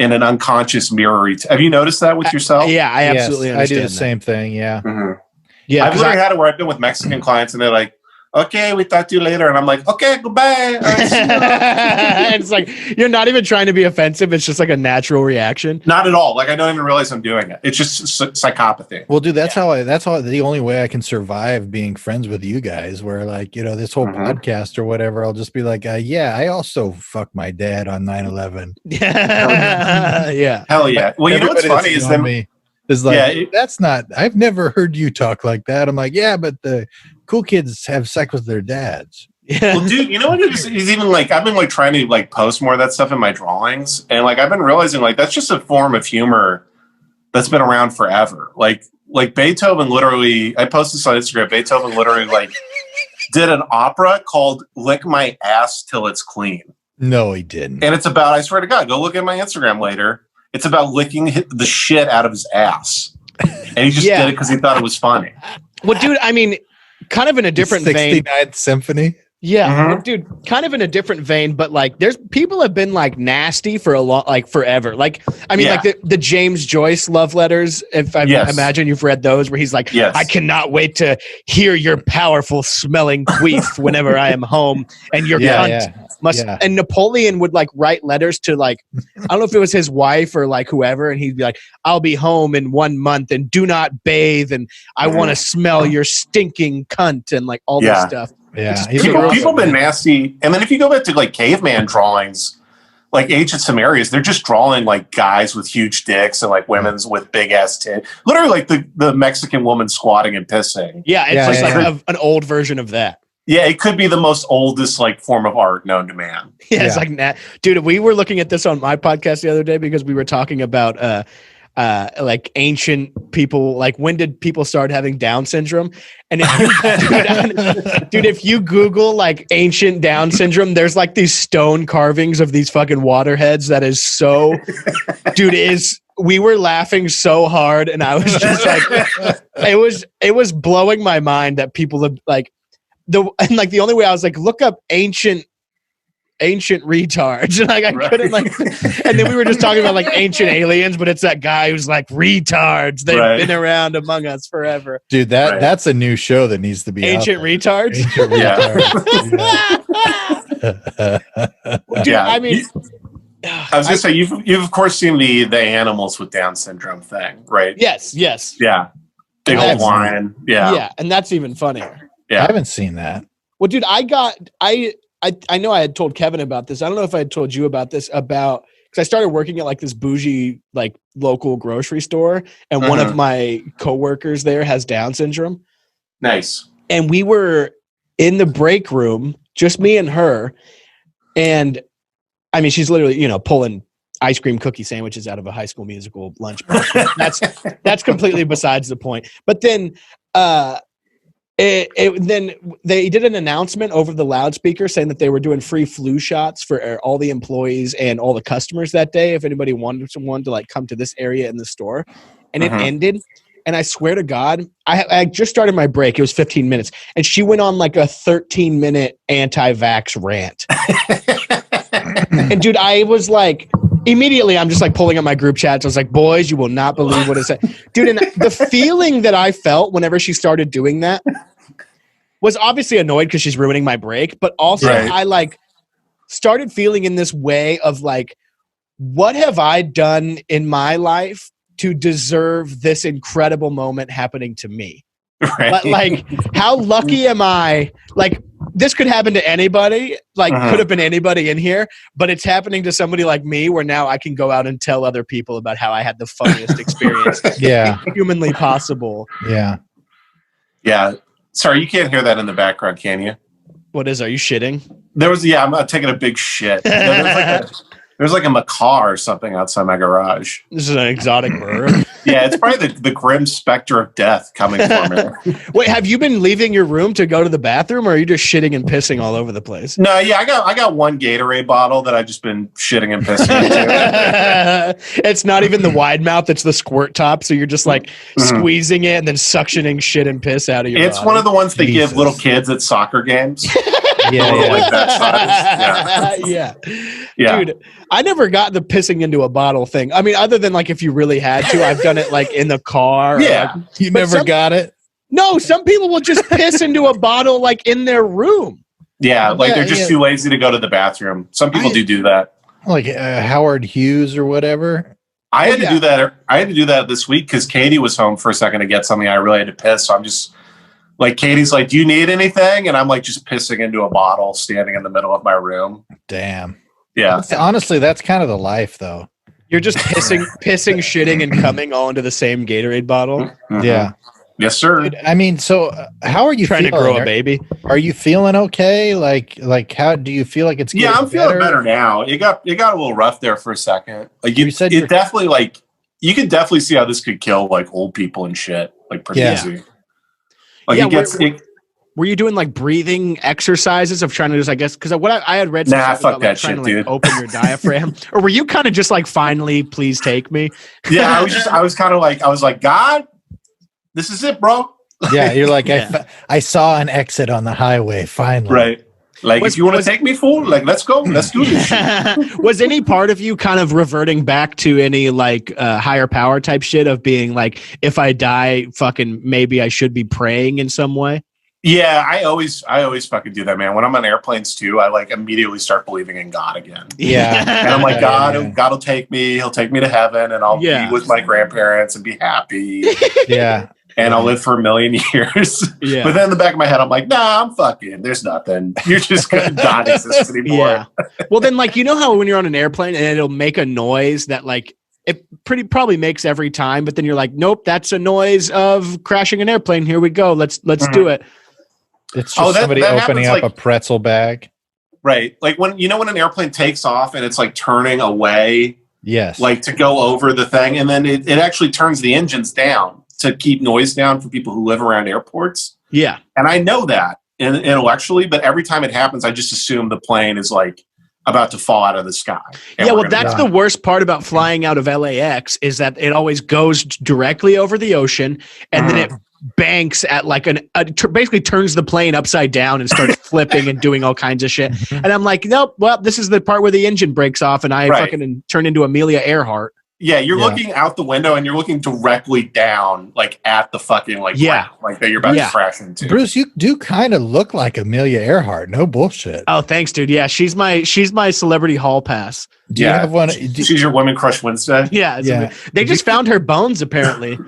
In an unconscious mirror. Have you noticed that with yourself? Yeah, I absolutely understand. I do the same thing. Yeah. Mm-hmm. Yeah. I've literally had it where I've been with Mexican clients and they're like, okay, we talk to you later. And I'm like, okay, goodbye. It's like, you're not even trying to be offensive. It's just like a natural reaction. Not at all. Like, I don't even realize I'm doing it. It's just psychopathy. Well, dude, that's how the only way I can survive being friends with you guys, where like, this whole podcast or whatever, I'll just be like, I also fucked my dad on 9/11. Yeah. Hell yeah. Well, you know what's funny is that me is like, that's not, I've never heard you talk like that. I'm like, yeah, but the cool kids have sex with their dads. Yeah. Well, dude, you know what? He's even like, I've been like trying to like post more of that stuff in my drawings. And like, I've been realizing like, that's just a form of humor that's been around forever. Like Beethoven literally, I posted this on Instagram. Beethoven literally like did an opera called Lick My Ass Till It's Clean. No, he didn't. And it's about, I swear to God, go look at my Instagram later. It's about licking the shit out of his ass. And he just did it because he thought it was funny. Well, dude, I mean, kind of in a different vein. 69th Symphony. Yeah, well, dude, kind of in a different vein, but like, there's people have been like nasty for a long, like forever. Like, I mean, like the James Joyce love letters. If I imagine you've read those, where he's like, I cannot wait to hear your powerful smelling queef whenever I am home, and your cunt must. Yeah. And Napoleon would like write letters to like, I don't know if it was his wife or like whoever, and he'd be like, I'll be home in 1 month, and do not bathe, and I want to smell your stinking cunt, and like all this stuff. Yeah, people have been nasty. And then if you go back to like caveman drawings, like ancient Sumerians, they're just drawing like guys with huge dicks and like women's with big ass tits. Literally like the Mexican woman squatting and pissing. Yeah, it's like an old version of that. Yeah, it could be the most oldest like form of art known to man. Yeah, it's like that. Dude, we were looking at this on my podcast the other day because we were talking about like ancient people, like when did people start having Down syndrome? And if dude, if you Google like ancient Down syndrome, there's like these stone carvings of these fucking waterheads that is so, dude, we were laughing so hard, and I was just like, it was blowing my mind that people have like the only way I was like, look up ancient retards, and like I couldn't like, and then we were just talking about like ancient aliens, but it's that guy who's like retards. They've been around among us forever, dude. That's a new show that needs to be ancient retards. Ancient retards. Dude, I mean, I was gonna say you've of course seen the animals with Down syndrome thing, right? Yes. Yeah. Big old lion. Yeah. Yeah, and that's even funnier. I haven't seen that. Well, dude, I know I had told Kevin about this. I don't know if I had told you about this because I started working at like this bougie like local grocery store, and one of my coworkers there has Down syndrome. Nice. And we were in the break room, just me and her, and I mean, she's literally, pulling ice cream cookie sandwiches out of a High School Musical lunchbox. That's completely besides the point. But then, then they did an announcement over the loudspeaker saying that they were doing free flu shots for all the employees and all the customers that day. If anybody wanted someone to like come to this area in the store, and it ended. And I swear to God, I just started my break. It was 15 minutes, and she went on like a 13-minute anti-vax rant. And dude, I was like, immediately, I'm just like pulling up my group chats. I was like, boys, you will not believe what it said. Dude, and the feeling that I felt whenever she started doing that was obviously annoyed because she's ruining my break. But also I like started feeling in this way of like, what have I done in my life to deserve this incredible moment happening to me? Right. Like, how lucky am I? Like, this could happen to anybody, like could have been anybody in here, but it's happening to somebody like me where now I can go out and tell other people about how I had the funniest experience humanly possible. Yeah. Yeah. Sorry, you can't hear that in the background, can you? What is, are you shitting? I'm taking a big shit. There's like a macaw or something outside my garage. This is an exotic bird. Yeah, it's probably the grim specter of death coming for me. Wait, have you been leaving your room to go to the bathroom, or are you just shitting and pissing all over the place? No, yeah, I got one Gatorade bottle that I've just been shitting and pissing into. It's not even the wide mouth; it's the squirt top. So you're just like squeezing it and then suctioning shit and piss out of your. It's body. One of the ones they give little kids at soccer games. Like that size. Yeah. Dude, I never got the pissing into a bottle thing. I mean, other than like if you really had to, I've done it like in the car. Yeah. Like, you never got it? No, some people will just piss into a bottle like in their room. Yeah, like they're just too lazy to go to the bathroom. Some people do that. Like Howard Hughes or whatever. I had to do that. I had to do that this week because Katie was home for a second to get something. I really had to piss. So I'm just like, Katie's like, do you need anything? And I'm like just pissing into a bottle standing in the middle of my room. Damn. Yeah. Honestly, that's kind of the life though. You're just pissing, shitting, and coming all into the same Gatorade bottle. Mm-hmm. Yeah. Yes, sir. Dude, I mean, so how are you trying feeling? To grow a baby? Are you feeling okay? Like how do you feel like it's getting I'm feeling better now. It got a little rough there for a second. Like you said, it definitely like you can definitely see how this could kill like old people and shit. Like pretty easy. Like were you doing like breathing exercises of trying to just, I guess, because what I had read. Fuck about, that like, shit, to, dude. Open your diaphragm, or were you kind of just like, finally, please take me? Yeah, I was kind of like, God, this is it, bro. Yeah, you're like, I saw an exit on the highway finally. Right. Like, if you want to take me, fool, like, let's go. Let's do this shit. Was any part of you kind of reverting back to any like higher power type shit of being like, if I die, fucking maybe I should be praying in some way? Yeah, I always fucking do that, man. When I'm on airplanes too, I like immediately start believing in God again. Yeah. And I'm like, God will take me. He'll take me to heaven and I'll be with my grandparents and be happy. Yeah. And I'll live for a million years. Yeah. But then in the back of my head, I'm like, nah, I'm fucking, there's nothing. You're just going to not exist anymore. Yeah. Well, then, like, you know how when you're on an airplane and it'll make a noise that, like, it probably makes every time, but then you're like, nope, that's a noise of crashing an airplane. Here we go. Let's do it. It's just somebody opening up a pretzel bag. Right. Like when an airplane takes off and it's like turning away. Yes. Like to go over the thing. And then it actually turns the engines down to keep noise down for people who live around airports. Yeah. And I know that intellectually, but every time it happens, I just assume the plane is like about to fall out of the sky. Yeah, well, that's the worst part about flying out of LAX is that it always goes directly over the ocean and then it banks at like basically turns the plane upside down and starts flipping and doing all kinds of shit. And I'm like, nope, well, this is the part where the engine breaks off and I fucking turn into Amelia Earhart. you're looking out the window and you're looking directly down, like at the fucking like ramp, like that you're about to crash into. Bruce, you do kind of look like Amelia Earhart. No bullshit. Oh, thanks, dude. Yeah, she's my celebrity hall pass. Do you have one? She's your women crush Wednesday. Yeah. They just found her bones apparently.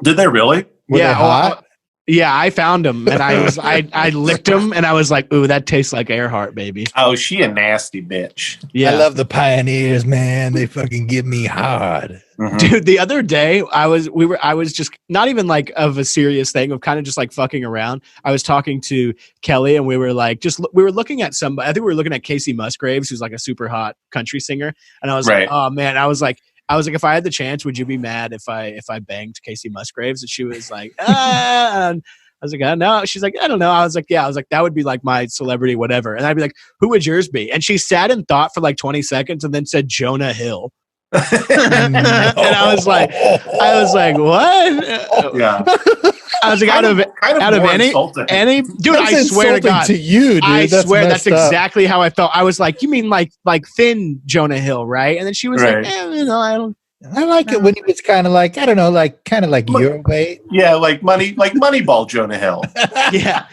Did they really? Were they hot? Yeah, I found them and I licked them and I was like, ooh, that tastes like Earhart, baby. Oh, she a nasty bitch. Yeah. I love the pioneers, man. They fucking give me hard. Mm-hmm. Dude, the other day I was just not even like of a serious thing of kind of just like fucking around. I was talking to Kelly and we were looking at somebody. I think we were looking at Casey Musgraves, who's like a super hot country singer. And I was like, oh man, I was like, if I had the chance, would you be mad if I banged Casey Musgraves? And she was like, and I was like, no. She's like, I don't know. I was like, that would be like my celebrity, whatever. And I'd be like, who would yours be? And she sat and thought for like 20 seconds and then said Jonah Hill. And I was like, what? Yeah. I was like, out of any dude, I swear to God, to you, dude, I swear that's up. exactly how I felt. I was like, you mean like thin Jonah Hill, right? And then she was like, I don't. I like it when he was kind of like, I don't know, like kind of like your weight. Yeah, like Moneyball Jonah Hill. Yeah.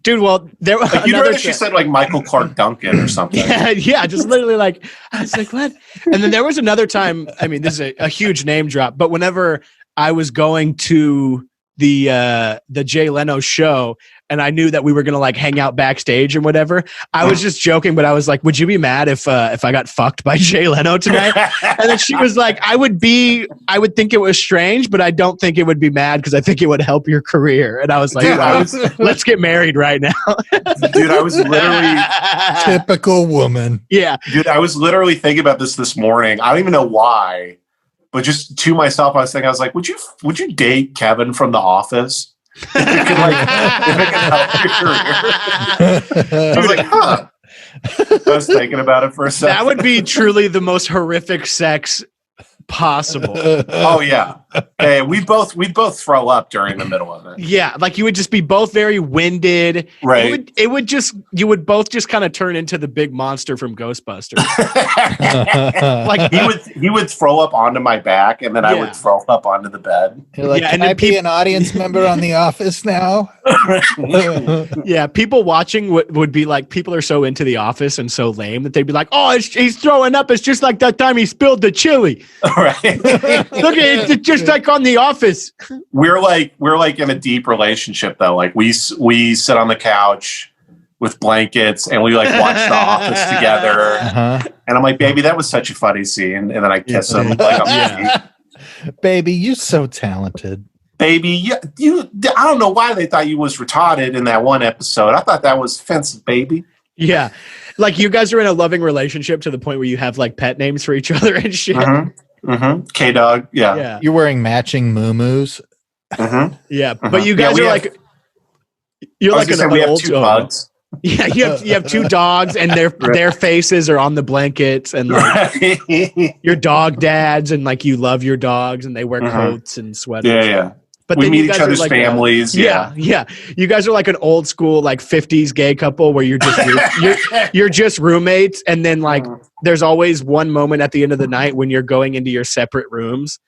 Dude, well, there was like, you'd rather she said like Michael Clark Duncan or something. Yeah, just literally like, I was like, what? And then there was another time, I mean, this is a huge name drop, but whenever I was going to the Jay Leno show and I knew that we were going to like hang out backstage and whatever, I was just joking, but I was like, would you be mad if I got fucked by Jay Leno tonight? And then she was like, I would think it was strange, but I don't think it would be mad because I think it would help your career. And I was like, let's get married right now. Dude, I was literally typical woman. Yeah. Dude, I was literally thinking about this morning. I don't even know why, but just to myself, I was like, would you date Kevin from The Office? If it could help your career. I was like, huh. I was thinking about it for a second. That would be truly the most horrific sex possible. Oh yeah. Hey, we both throw up during the middle of it. Yeah, like you would just be both very winded. Right. You would both just kind of turn into the big monster from Ghostbusters. Like he would throw up onto my back and then I would throw up onto the bed. You're like, can I be an audience member on The Office now? Yeah, people watching would be like, people are so into The Office and so lame that they'd be like, oh, he's throwing up. It's just like that time he spilled the chili. Right. Look, it's just like on The Office. We're like in a deep relationship though. Like we sit on the couch with blankets and we like watch The Office together. And I'm like, baby, that was such a funny scene. And then I kiss him like I'm baby, you're so talented. Baby, you I don't know why they thought you was retarded in that one episode. I thought that was offensive, baby. Yeah. Like you guys are in a loving relationship to the point where you have like pet names for each other and shit. K-Dog. Yeah. You're wearing matching muumuus. Yeah. But you guys are like, you're like an we have two bugs. Yeah. You have two dogs and their faces are on the blankets and like your dog dads and like you love your dogs and they wear coats and sweaters. Yeah. But we then meet each other's families. Yeah. You guys are like an old school, like 50s gay couple where you're just roommates. And then like, there's always one moment at the end of the night when you're going into your separate rooms.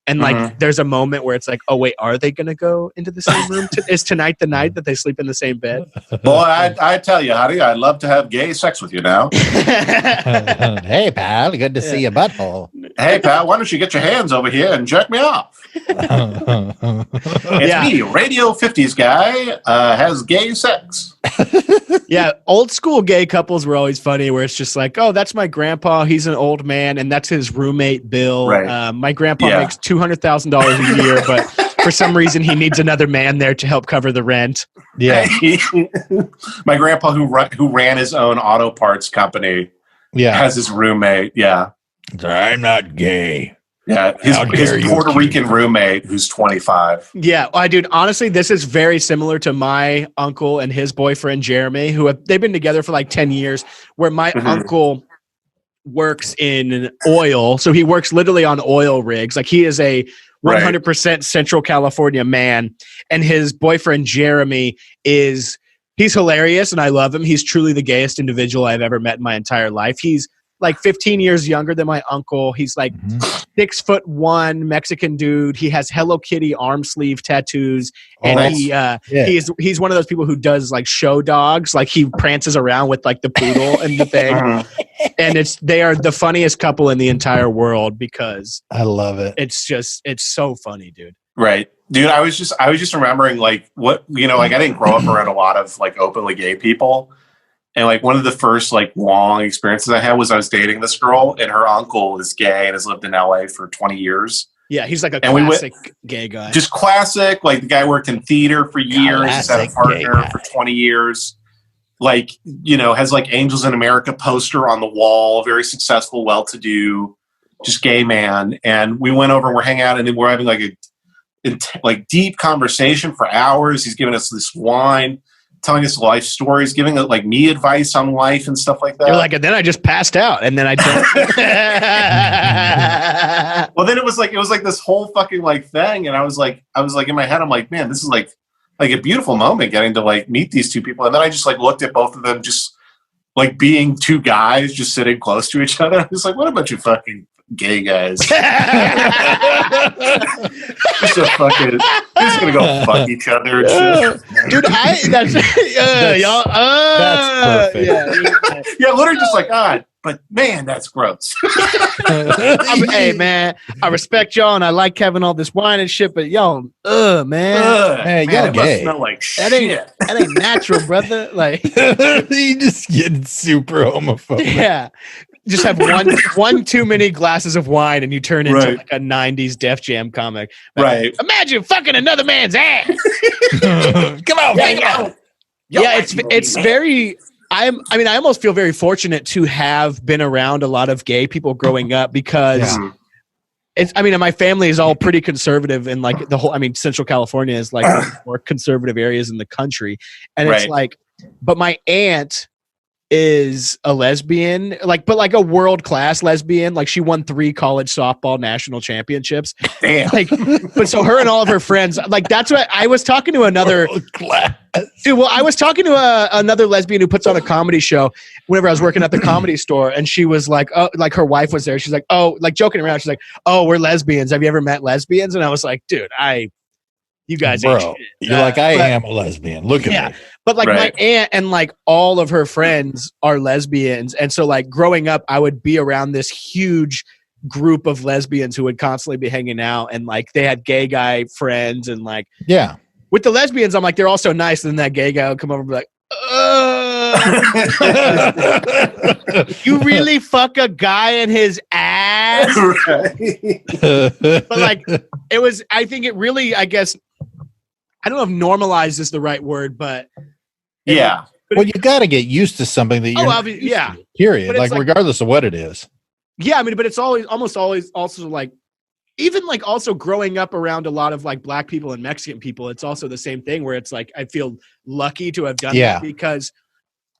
And like, there's a moment where it's like, oh wait, are they going to go into the same room? Is tonight the night that they sleep in the same bed? Boy, I tell you, honey, I'd love to have gay sex with you now. Hey, pal, good to see your butthole. Hey, pal, why don't you get your hands over here and jerk me off? It's me, Radio 50s guy, has gay sex. Yeah, old school gay couples were always funny where it's just like, oh, that's my grandpa. He's an old man, and that's his roommate, Bill. Right. My grandpa makes $200,000 a year, but for some reason he needs another man there to help cover the rent. Yeah. My grandpa who ran his own auto parts company has his roommate. Yeah. I'm not gay. Yeah, his Puerto Rican roommate who's 25. Yeah, dude, honestly, this is very similar to my uncle and his boyfriend, Jeremy, they've been together for like 10 years, where my uncle works in oil. So he works literally on oil rigs. Like he is a 100% Central California man. And his boyfriend, Jeremy, he's hilarious and I love him. He's truly the gayest individual I've ever met in my entire life. He's like 15 years younger than my uncle. He's like 6'1" Mexican dude. He has Hello Kitty arm sleeve tattoos, and he's one of those people who does like show dogs. Like he prances around with like the poodle and the thing, and they are the funniest couple in the entire world because I love it. It's so funny, dude. Right. Dude, I was just remembering like what, like I didn't grow up around a lot of like openly gay people. And like one of the first like long experiences I had was I was dating this girl and her uncle is gay and has lived in LA for 20 years. Yeah, he's like a classic gay guy. Just classic. Like the guy worked in theater for years, has had a partner for 20 years. Like, has like Angels in America poster on the wall, very successful, well-to-do, just gay man. And we went over and we're hanging out and then we're having like a deep conversation for hours. He's giving us this wine, telling us life stories, giving like me advice on life and stuff like that. You're like, and then I just passed out, and then I don't. Well, then it was like this whole fucking like thing, and I was like in my head, I'm like, man, this is like a beautiful moment getting to like meet these two people, and then I just like looked at both of them, just like being two guys just sitting close to each other. I was like, what a bunch of fucking gay guys. Just gonna go fuck each other and shit. Dude, that's y'all. That's perfect. Yeah, literally just like, but man, that's gross. Hey man, I respect y'all and I like having all this wine and shit, but y'all, man. Hey, y'all gay. Smell like That shit. ain't natural, brother. Like you just getting super homophobic. Yeah. Just have one too many glasses of wine and you turn into like a 90s Def Jam comic. Right. Imagine fucking another man's ass. Come on, yeah, it's very I almost feel very fortunate to have been around a lot of gay people growing up because my family is all pretty conservative and like the whole Central California is like one of the more conservative areas in the country. And it's like, but my aunt is a lesbian, but a world-class lesbian. Like she won 3 college softball national championships. Damn. But so her and all of her friends, that's what I was talking to another dude. Well, I was talking to another lesbian who puts on a comedy show whenever I was working at the Comedy Store, and she was like, oh, like her wife was there. She's like, oh, like joking around. She's like, oh, we're lesbians. Have you ever met lesbians? And I was like, dude, you guys ain't shit. You're like, I am a lesbian. Look at me. But my aunt and all of her friends are lesbians. And so growing up, I would be around this huge group of lesbians who would constantly be hanging out. And they had gay guy friends. And with the lesbians, I'm like, they're all so nice. And then that gay guy would come over and be like, you really fuck a guy in his ass? But it was, I think it really, I guess, I don't know if normalized is the right word, but well, you got to get used to something that you're period. Regardless of what it is. Yeah, but it's almost always also even also growing up around a lot of black people and Mexican people, it's also the same thing where it's I feel lucky to have done that because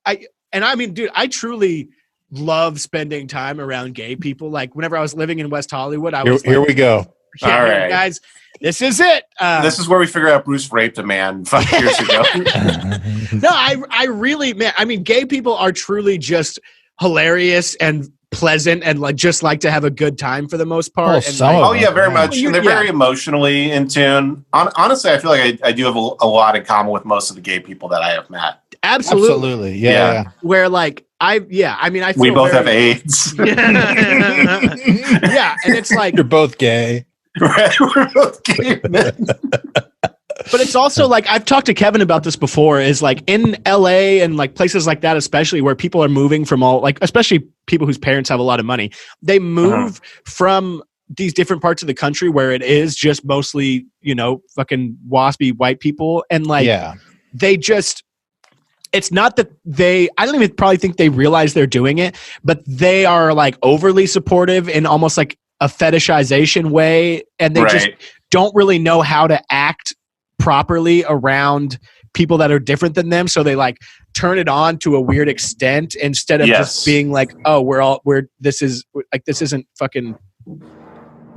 dude, I truly love spending time around gay people. Whenever I was living in West Hollywood, I was here we go. Yeah, all right, guys, this is it. This is where we figure out Bruce raped a man 5 years ago. No, I really, man. Gay people are truly just hilarious and pleasant and just like to have a good time for the most part. Very much. And they're very emotionally in tune. Honestly, I feel like I do have a lot in common with most of the gay people that I have met. Absolutely. Yeah. Where I feel we both have AIDS. Yeah, and it's you're both gay. Right, we're both gay men. But it's also I've talked to Kevin about this before, is in LA and places like that, especially where people are moving from especially people whose parents have a lot of money, they move from these different parts of the country where it is just mostly, fucking waspy white people. And they just, it's not that I don't even probably think they realize they're doing it, but they are overly supportive in almost a fetishization way. And they just don't really know how to act properly around people that are different than them. So they turn it on to a weird extent instead of just being this isn't fucking,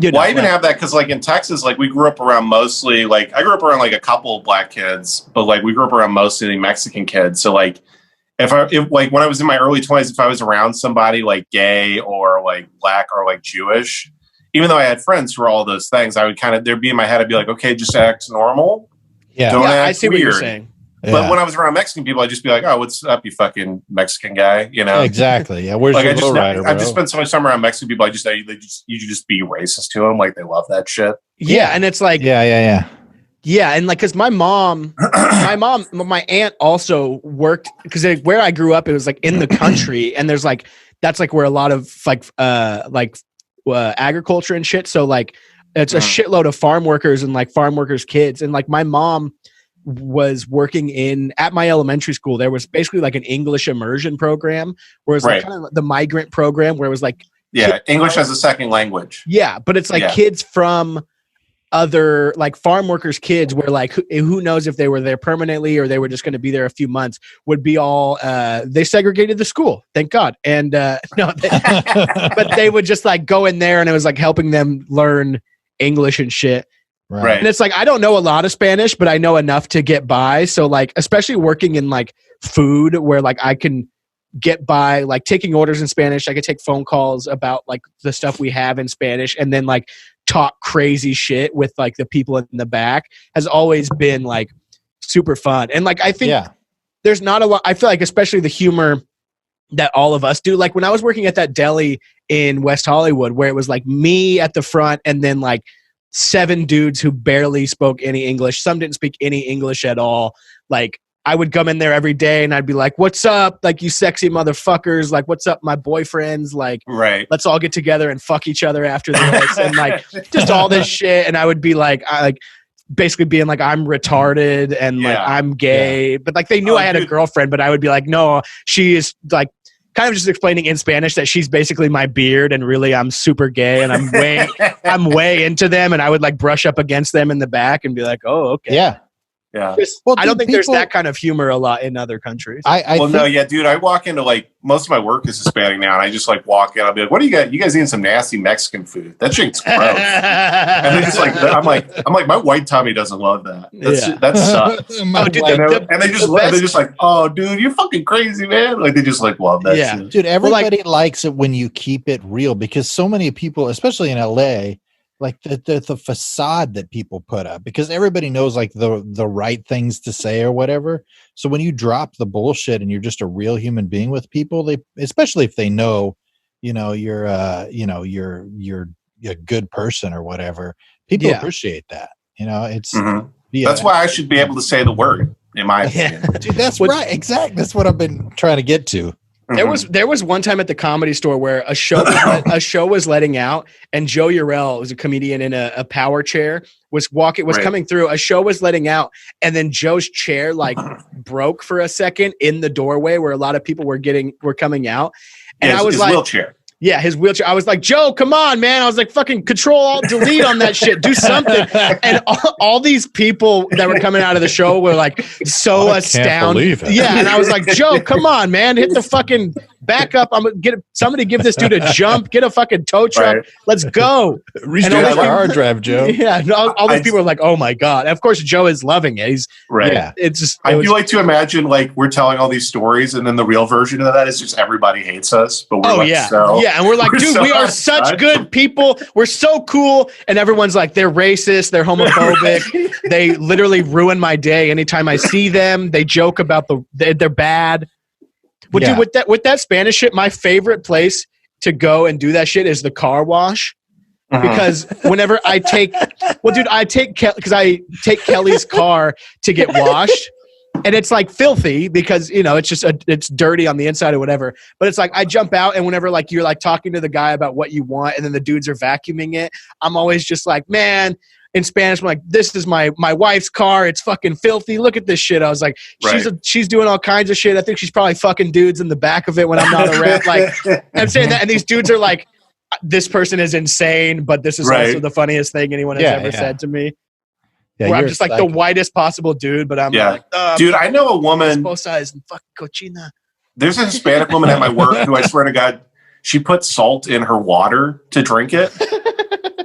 I even have that because in Texas, we grew up around mostly I grew up around a couple of black kids, but we grew up around mostly Mexican kids. So if like when I was in my early 20s, if I was around somebody like gay or like black or like Jewish, even though I had friends who were all those things, I would kind of, there'd be in my head, I'd be like, okay, just act normal. Yeah. Don't act I see weird. what you're saying. But when I was around Mexican people, I'd just be like, oh, what's up, you fucking Mexican guy? You know? Yeah, exactly. Yeah. Where's Like your lowrider, bro? I've just spent so much time around Mexican people. I just know you just be racist to them. Like they love that shit. Yeah. And it's like, Yeah. and like, cause my aunt also worked, cause where I grew up, it was like in the country, and there's like, that's like where a lot of agriculture and shit. So like, it's a shitload of farm workers and like farm workers' kids. And like my mom was working at my elementary school. There was basically like an English immersion program, where it's like kind of the migrant program, where it was like, English as a second language. Yeah. But it's like kids from other like farm workers' kids, where like who knows if they were there permanently or they were just going to be there a few months, would be all they segregated the school, thank God. And but they would just like go in there, and it was like helping them learn English and shit. Right. And it's like, I don't know a lot of Spanish, but I know enough to get by. So like, especially working in like food, where like I can get by like taking orders in Spanish. I could take phone calls about like the stuff we have in Spanish, and then like talk crazy shit with like the people in the back, has always been like super fun. And like, I think there's not a lot, I feel like, especially the humor that all of us do. Like when I was working at that deli in West Hollywood, where it was like me at the front, and then like 7 dudes who barely spoke any English. Some didn't speak any English at all. Like I would come in there every day, and I'd be like, what's up? Like, you sexy motherfuckers. Like, what's up, my boyfriends? Like, let's all get together and fuck each other after this. And like, just all this shit. And I would be like, basically being like, I'm retarded and like, I'm gay. But like, they knew I had a girlfriend, but I would be like, no, she is like, kind of just explaining in Spanish that she's basically my beard, and really I'm super gay, and I'm way into them, and I would like brush up against them in the back and be like, oh, okay. Yeah. Well, I don't think there's that kind of humor a lot in other countries. Dude, I walk into like, most of my work is Hispanic now, and I just like walk in, I'll be like, what do you got? You guys eating some nasty Mexican food? That shit's gross. And they're just like, I'm like, my white tummy doesn't love that. That sucks. And they're just like, oh, dude, you're fucking crazy, man. Like they just like love that shit. Dude, everybody likes it when you keep it real, because so many people, especially in LA, like the facade that people put up, because everybody knows like the right things to say or whatever. So when you drop the bullshit and you're just a real human being with people, they, especially if they know, you're a good person or whatever, people appreciate that. It's that's why I should be able to say the word, in my opinion. Dude, that's right. Exactly. That's what I've been trying to get to. There was one time at the Comedy Store where a show was letting out, and Joe Urell, was a comedian in a power chair, was coming through. A show was letting out, and then Joe's chair like broke for a second in the doorway where a lot of people were coming out, and I was like, wheelchair. Yeah, his wheelchair. I was like, Joe, come on, man. I was like, fucking Control-Alt-Delete on that shit. Do something. And all these people that were coming out of the show were like so astounded. Yeah, and I was like, Joe, come on, man. Hit the fucking back up. I'm gonna somebody give this dude a jump. Get a fucking tow truck. Let's go. Restart the hard drive, Joe. Yeah, all these people are like, oh my God. And of course, Joe is loving it. He's Yeah. I do like to imagine like we're telling all these stories, and then the real version of that is just everybody hates us. But we're and we're like, dude, we are such good people. We're so cool. And everyone's like, they're racist. They're homophobic. They literally ruin my day. Anytime I see them, they joke about they're bad. But dude, with that Spanish shit, my favorite place to go and do that shit is the car wash. Because whenever I take Kelly's car to get washed. And it's like filthy because, it's dirty on the inside or whatever. But it's like I jump out, and whenever like you're like talking to the guy about what you want, and then the dudes are vacuuming it, I'm always just like, man, in Spanish, I'm like, this is my wife's car. It's fucking filthy. Look at this shit. I was like, she's doing all kinds of shit. I think she's probably fucking dudes in the back of it when I'm not around. Like, I'm saying that, and these dudes are like, this person is insane, but this is also the funniest thing anyone has ever said to me. Yeah, where I'm just like the whitest possible dude, but I'm like, dude, I know a woman. Both sides and fucking cochina. There's a Hispanic woman at my work who I swear to God, she put salt in her water to drink it.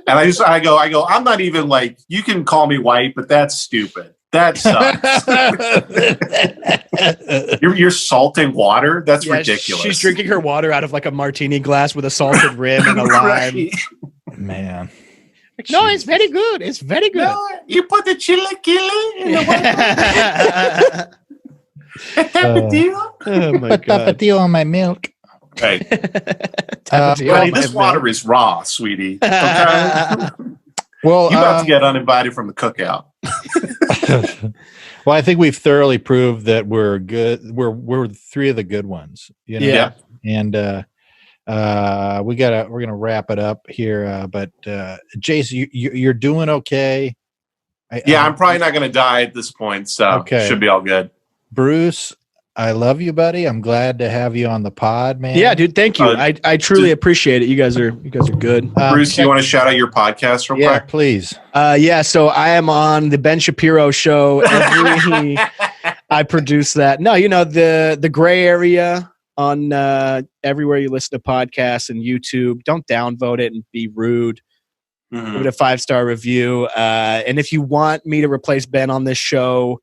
And I go, I'm not even like, you can call me white, but that's stupid. That sucks. You're salting water? That's ridiculous. She's drinking her water out of like a martini glass with a salted rim and a lime. Right. Man. No, it's very good. It's very good. No, you put the chili in the water. Oh my god. Tapatio on my milk. Hey, Tapatio buddy, on my this water milk. is raw, sweetie. Okay? Well, You about to get uninvited from the cookout. well, I think we've thoroughly proved that we're good. We're three of the good ones. You know? Yeah. And we're gonna wrap it up here. But Jace, you're doing okay. I'm probably not going to die at this point, so Okay. should be all good. Bruce, I love you, buddy. I'm glad to have you on the pod, man. Yeah, dude, thank you. I truly appreciate it. You guys are good. Bruce, you want to shout out your podcast real Yeah, quick? please. So I am on the Ben Shapiro show. I produce that. No, the gray area on everywhere you listen to podcasts and YouTube. Don't downvote it and be rude. Mhm. Give it a 5-star review. And if you want me to replace Ben on this show,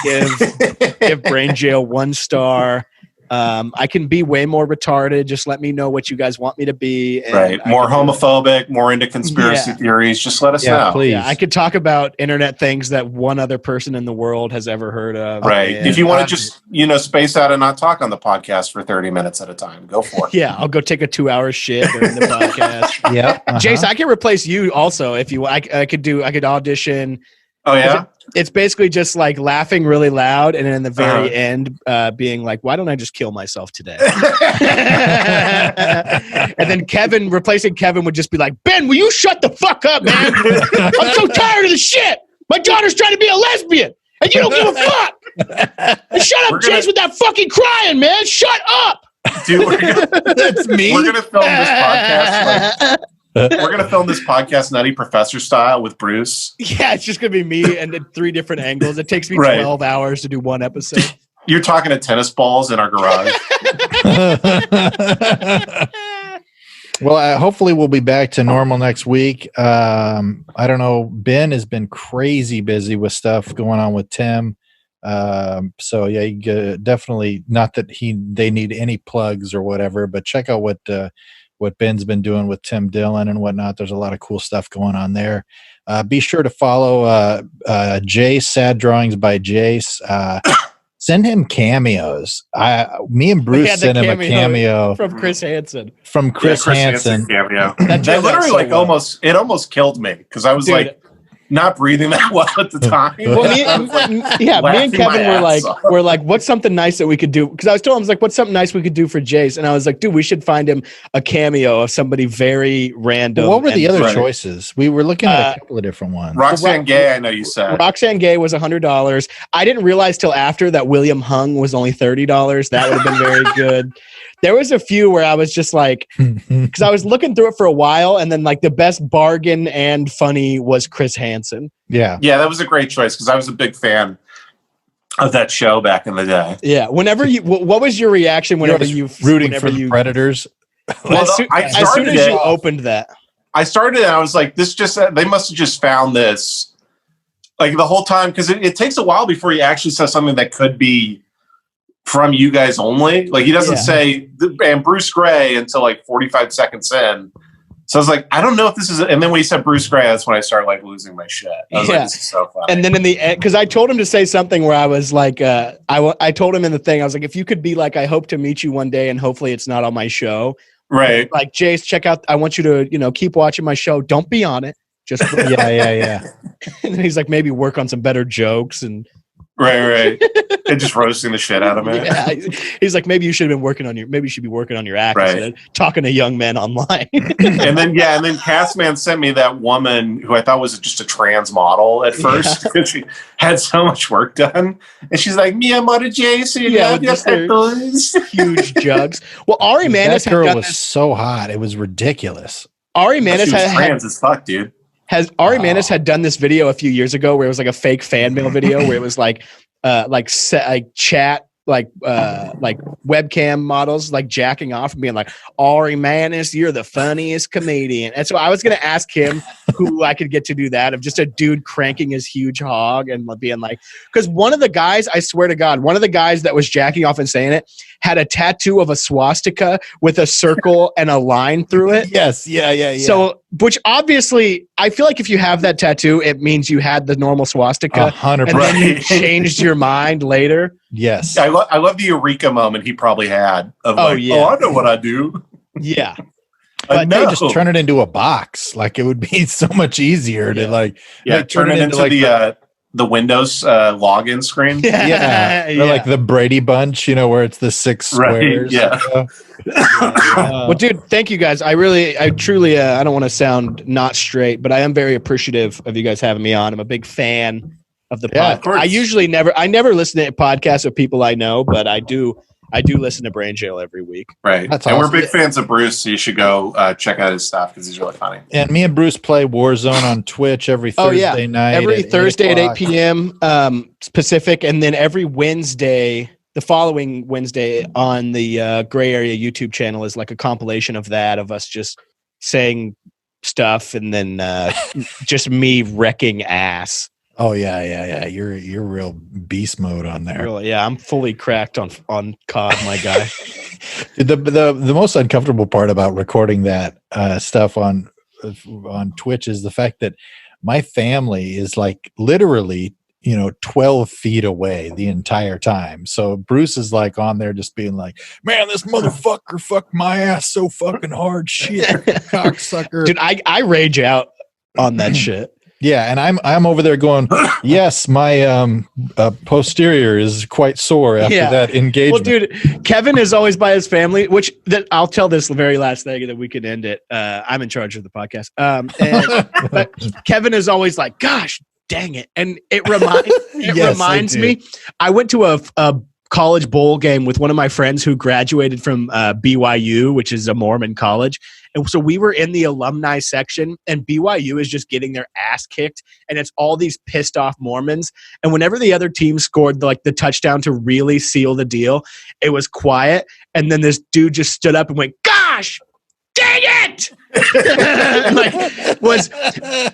give Brain Jail 1 star. I can be way more retarded. Just let me know what you guys want me to be. And Right. More homophobic, more into conspiracy theories. Just let us know. Please. Yeah, I could talk about internet things that one other person in the world has ever heard of. Right. And, If you want to just, space out and not talk on the podcast for 30 minutes at a time, go for it. yeah, I'll go take a 2-hour shit during the podcast. Yeah. Jace, I can replace you also if you. I could audition. Oh, yeah? It's basically just like laughing really loud, and then in the very end, being like, "Why don't I just kill myself today?" And then replacing Kevin would just be like, "Ben, will you shut the fuck up, man? I'm so tired of the shit. My daughter's trying to be a lesbian, and you don't give a fuck. And shut up, Jace, with that fucking crying, man. Shut up." Dude, That's me. we're gonna film this podcast. We're gonna film this podcast Nutty Professor style with Bruce. Yeah, it's just gonna be me and at 3 different angles. It takes me Right. 12 hours to do one episode. You're talking to tennis balls in our garage. Well, hopefully we'll be back to normal next week. I don't know. Ben has been crazy busy with stuff going on with Tim. So yeah, you definitely, not that they need any plugs or whatever, but check out what Ben's been doing with Tim Dillon and whatnot. There's a lot of cool stuff going on there. Be sure to follow Jace, Sad Drawings by Jace. Send him cameos. Me and Bruce sent him a cameo from Chris Hansen. from Chris Hansen. Cameo. That That literally so well. almost killed me because I was Dude. like not breathing that well at the time. Well, me and Laughing Kevin my were ass like, off. what's something nice that we could do? Because I was told, what's something nice we could do for Jace? And I was like, dude, we should find him a cameo of somebody very random. What were the and- other Right. choices? We were looking at a couple of different ones. Roxanne Gay, I know you said. Roxanne Gay was $100. I didn't realize till after that William Hung was only $30. That would have been very good. There was a few where I was just like, because I was looking through it for a while, and then like the best bargain and funny was Chris Hansen. Yeah. Yeah, that was a great choice because I was a big fan of that show back in the day. Yeah. Whenever you, what was your reaction whenever you rooting whenever for the you, Predators. Well, as soon, I as soon started as it. you opened that? I started and I was like, they must have just found this like the whole time because it takes a while before he actually says something that could be from you guys only. Like he doesn't say, and Bruce Gray until like 45 seconds in. So I was like, I don't know if this is, and then when he said Bruce Gray, that's when I started like losing my shit. I was like, this is so funny. And then in the end, because I told him to say something where I was like, I told him in the thing, I was like, if you could be like, I hope to meet you one day and hopefully it's not on my show. Right. Like, Jace, check out, I want you to, keep watching my show. Don't be on it. Just, Yeah. and then he's like, maybe work on some better jokes. And Right. And just roasting the shit out of me. yeah, he's like, maybe you should have been maybe you should be working on your act Right. instead of talking to young men online. And then Castman sent me that woman who I thought was just a trans model at first because she had so much work done, and she's like, "Mi amor, Jason, with just her huge jugs." Well, Ari Manis That had girl done was this. so hot. It was ridiculous. Ari Manis She was had trans as fuck, dude. Ari Manis had done this video a few years ago where it was like a fake fan mail video where it was like chat like webcam models like jacking off and being like, Ari Manis, you're the funniest comedian. And so I was gonna ask him who I could get to do that, of just a dude cranking his huge hog and being like, because one of the guys, I swear to God, one of the guys that was jacking off and saying it had a tattoo of a swastika with a circle and a line through it. Yes. Yeah. So, which obviously, I feel like if you have that tattoo, it means you had the normal swastika 100%. and then you changed your mind later. Yes. I love the eureka moment he probably had of I know what I do. Yeah. I But know. just turn it into a box. Like, it would be so much easier to turn it into the Windows login screen. Yeah. Or like the Brady Bunch, where it's the 6 squares. Yeah. Well, dude, thank you guys. I truly, I don't want to sound not straight, but I am very appreciative of you guys having me on. I'm a big fan of the of course. podcast. I never listen to podcasts of people I know, but I do listen to Brain Jail every week. Right. That's and awesome. we're big fans of Bruce, so you should go check out his stuff because he's really funny. And me and Bruce play Warzone on Twitch every Thursday night. Every Thursday at 8 o'clock. p.m. Pacific, and then every Wednesday, the following Wednesday on the Gray Area YouTube channel is like a compilation of that, of us just saying stuff, and then just me wrecking ass. Oh yeah. You're real beast mode on there. Really, yeah, I'm fully cracked on COD, my guy. The most uncomfortable part about recording that stuff on Twitch is the fact that my family is like literally 12 feet away the entire time. So Bruce is like on there just being like, man, this motherfucker fucked my ass so fucking hard. Shit, cocksucker. Dude, I rage out on that shit. Yeah, and I'm over there going, yes, my posterior is quite sore after that engagement. Well, dude, Kevin is always by his family, I'll tell this very last thing and then we can end it. I'm in charge of the podcast. But Kevin is always like, gosh, dang it. And it reminds me, I went to a college bowl game with one of my friends who graduated from BYU, which is a Mormon college. And so we were in the alumni section, and BYU is just getting their ass kicked, and it's all these pissed off Mormons. And whenever the other team scored the touchdown to really seal the deal, it was quiet. And then this dude just stood up and went, gosh, dang it! Was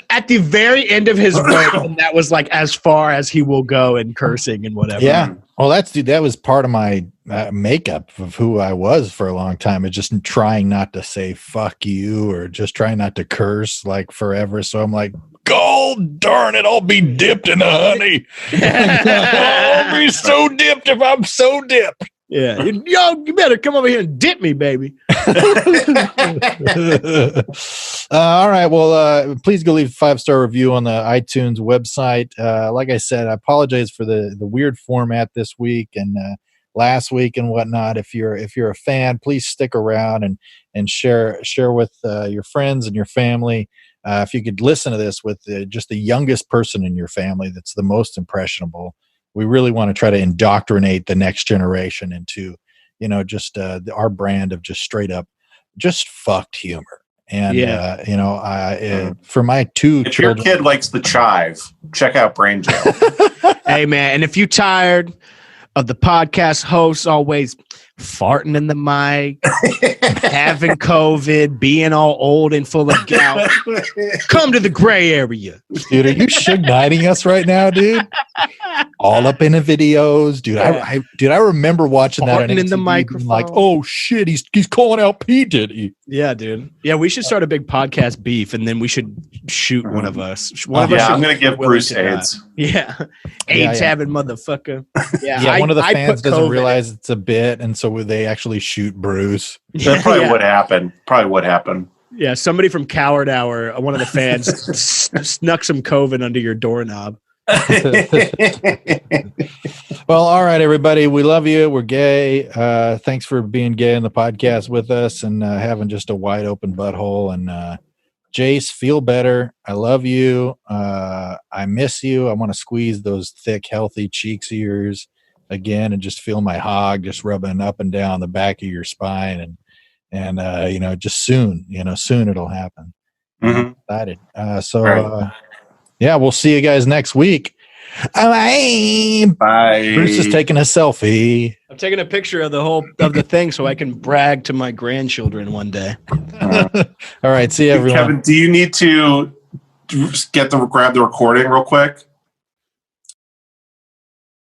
at the very end of his vote, and that was like as far as he will go in cursing and whatever. Yeah. Well, that was part of my makeup of who I was for a long time. It's just trying not to say fuck you or just trying not to curse like forever. So I'm like, God darn it, I'll be dipped in the honey. I'll be so dipped if I'm so dipped. Yeah. Yo, you better come over here and dip me, baby. All right. Well, please go leave a 5-star review on the iTunes website. Like I said, I apologize for the weird format this week and last week and whatnot. If you're a fan, please stick around and share with your friends and your family. If you could listen to this with just the youngest person in your family that's the most impressionable. We really want to try to indoctrinate the next generation into, just our brand of just straight up, just fucked humor. And, for my 2 if children. your kid likes the chive, check out Brain Jail. Hey, man. And if you're tired of the podcast hosts always farting in the mic, having COVID, being all old and full of gout, come to the gray area. Dude, are you igniting us right now, dude? All up in the videos, dude. I remember watching that on Farting in the MTV, microphone. like, oh shit, he's calling out P Diddy. Yeah, dude. Yeah, we should start a big podcast beef, and then we should shoot one of us. One of us Yeah, should I'm going to give willing Bruce to die. AIDS. Yeah, AIDS having motherfucker. Yeah, one of the I fans put doesn't COVID realize it's a bit, and so they actually shoot Bruce. That probably would happen. Yeah, somebody from Coward Hour, one of the fans, snuck some COVID under your doorknob. Well, all right, everybody. We love you. We're gay. Thanks for being gay on the podcast with us and having just a wide open butthole. And Jace, feel better. I love you. I miss you. I want to squeeze those thick, healthy cheeks of yours again and just feel my hog just rubbing up and down the back of your spine. And just soon it'll happen. Mm-hmm. Excited. Yeah, we'll see you guys next week. Bye. Bruce is taking a selfie. I'm taking a picture of the thing so I can brag to my grandchildren one day. All right, see you, everyone. Kevin, do you need to grab the recording real quick?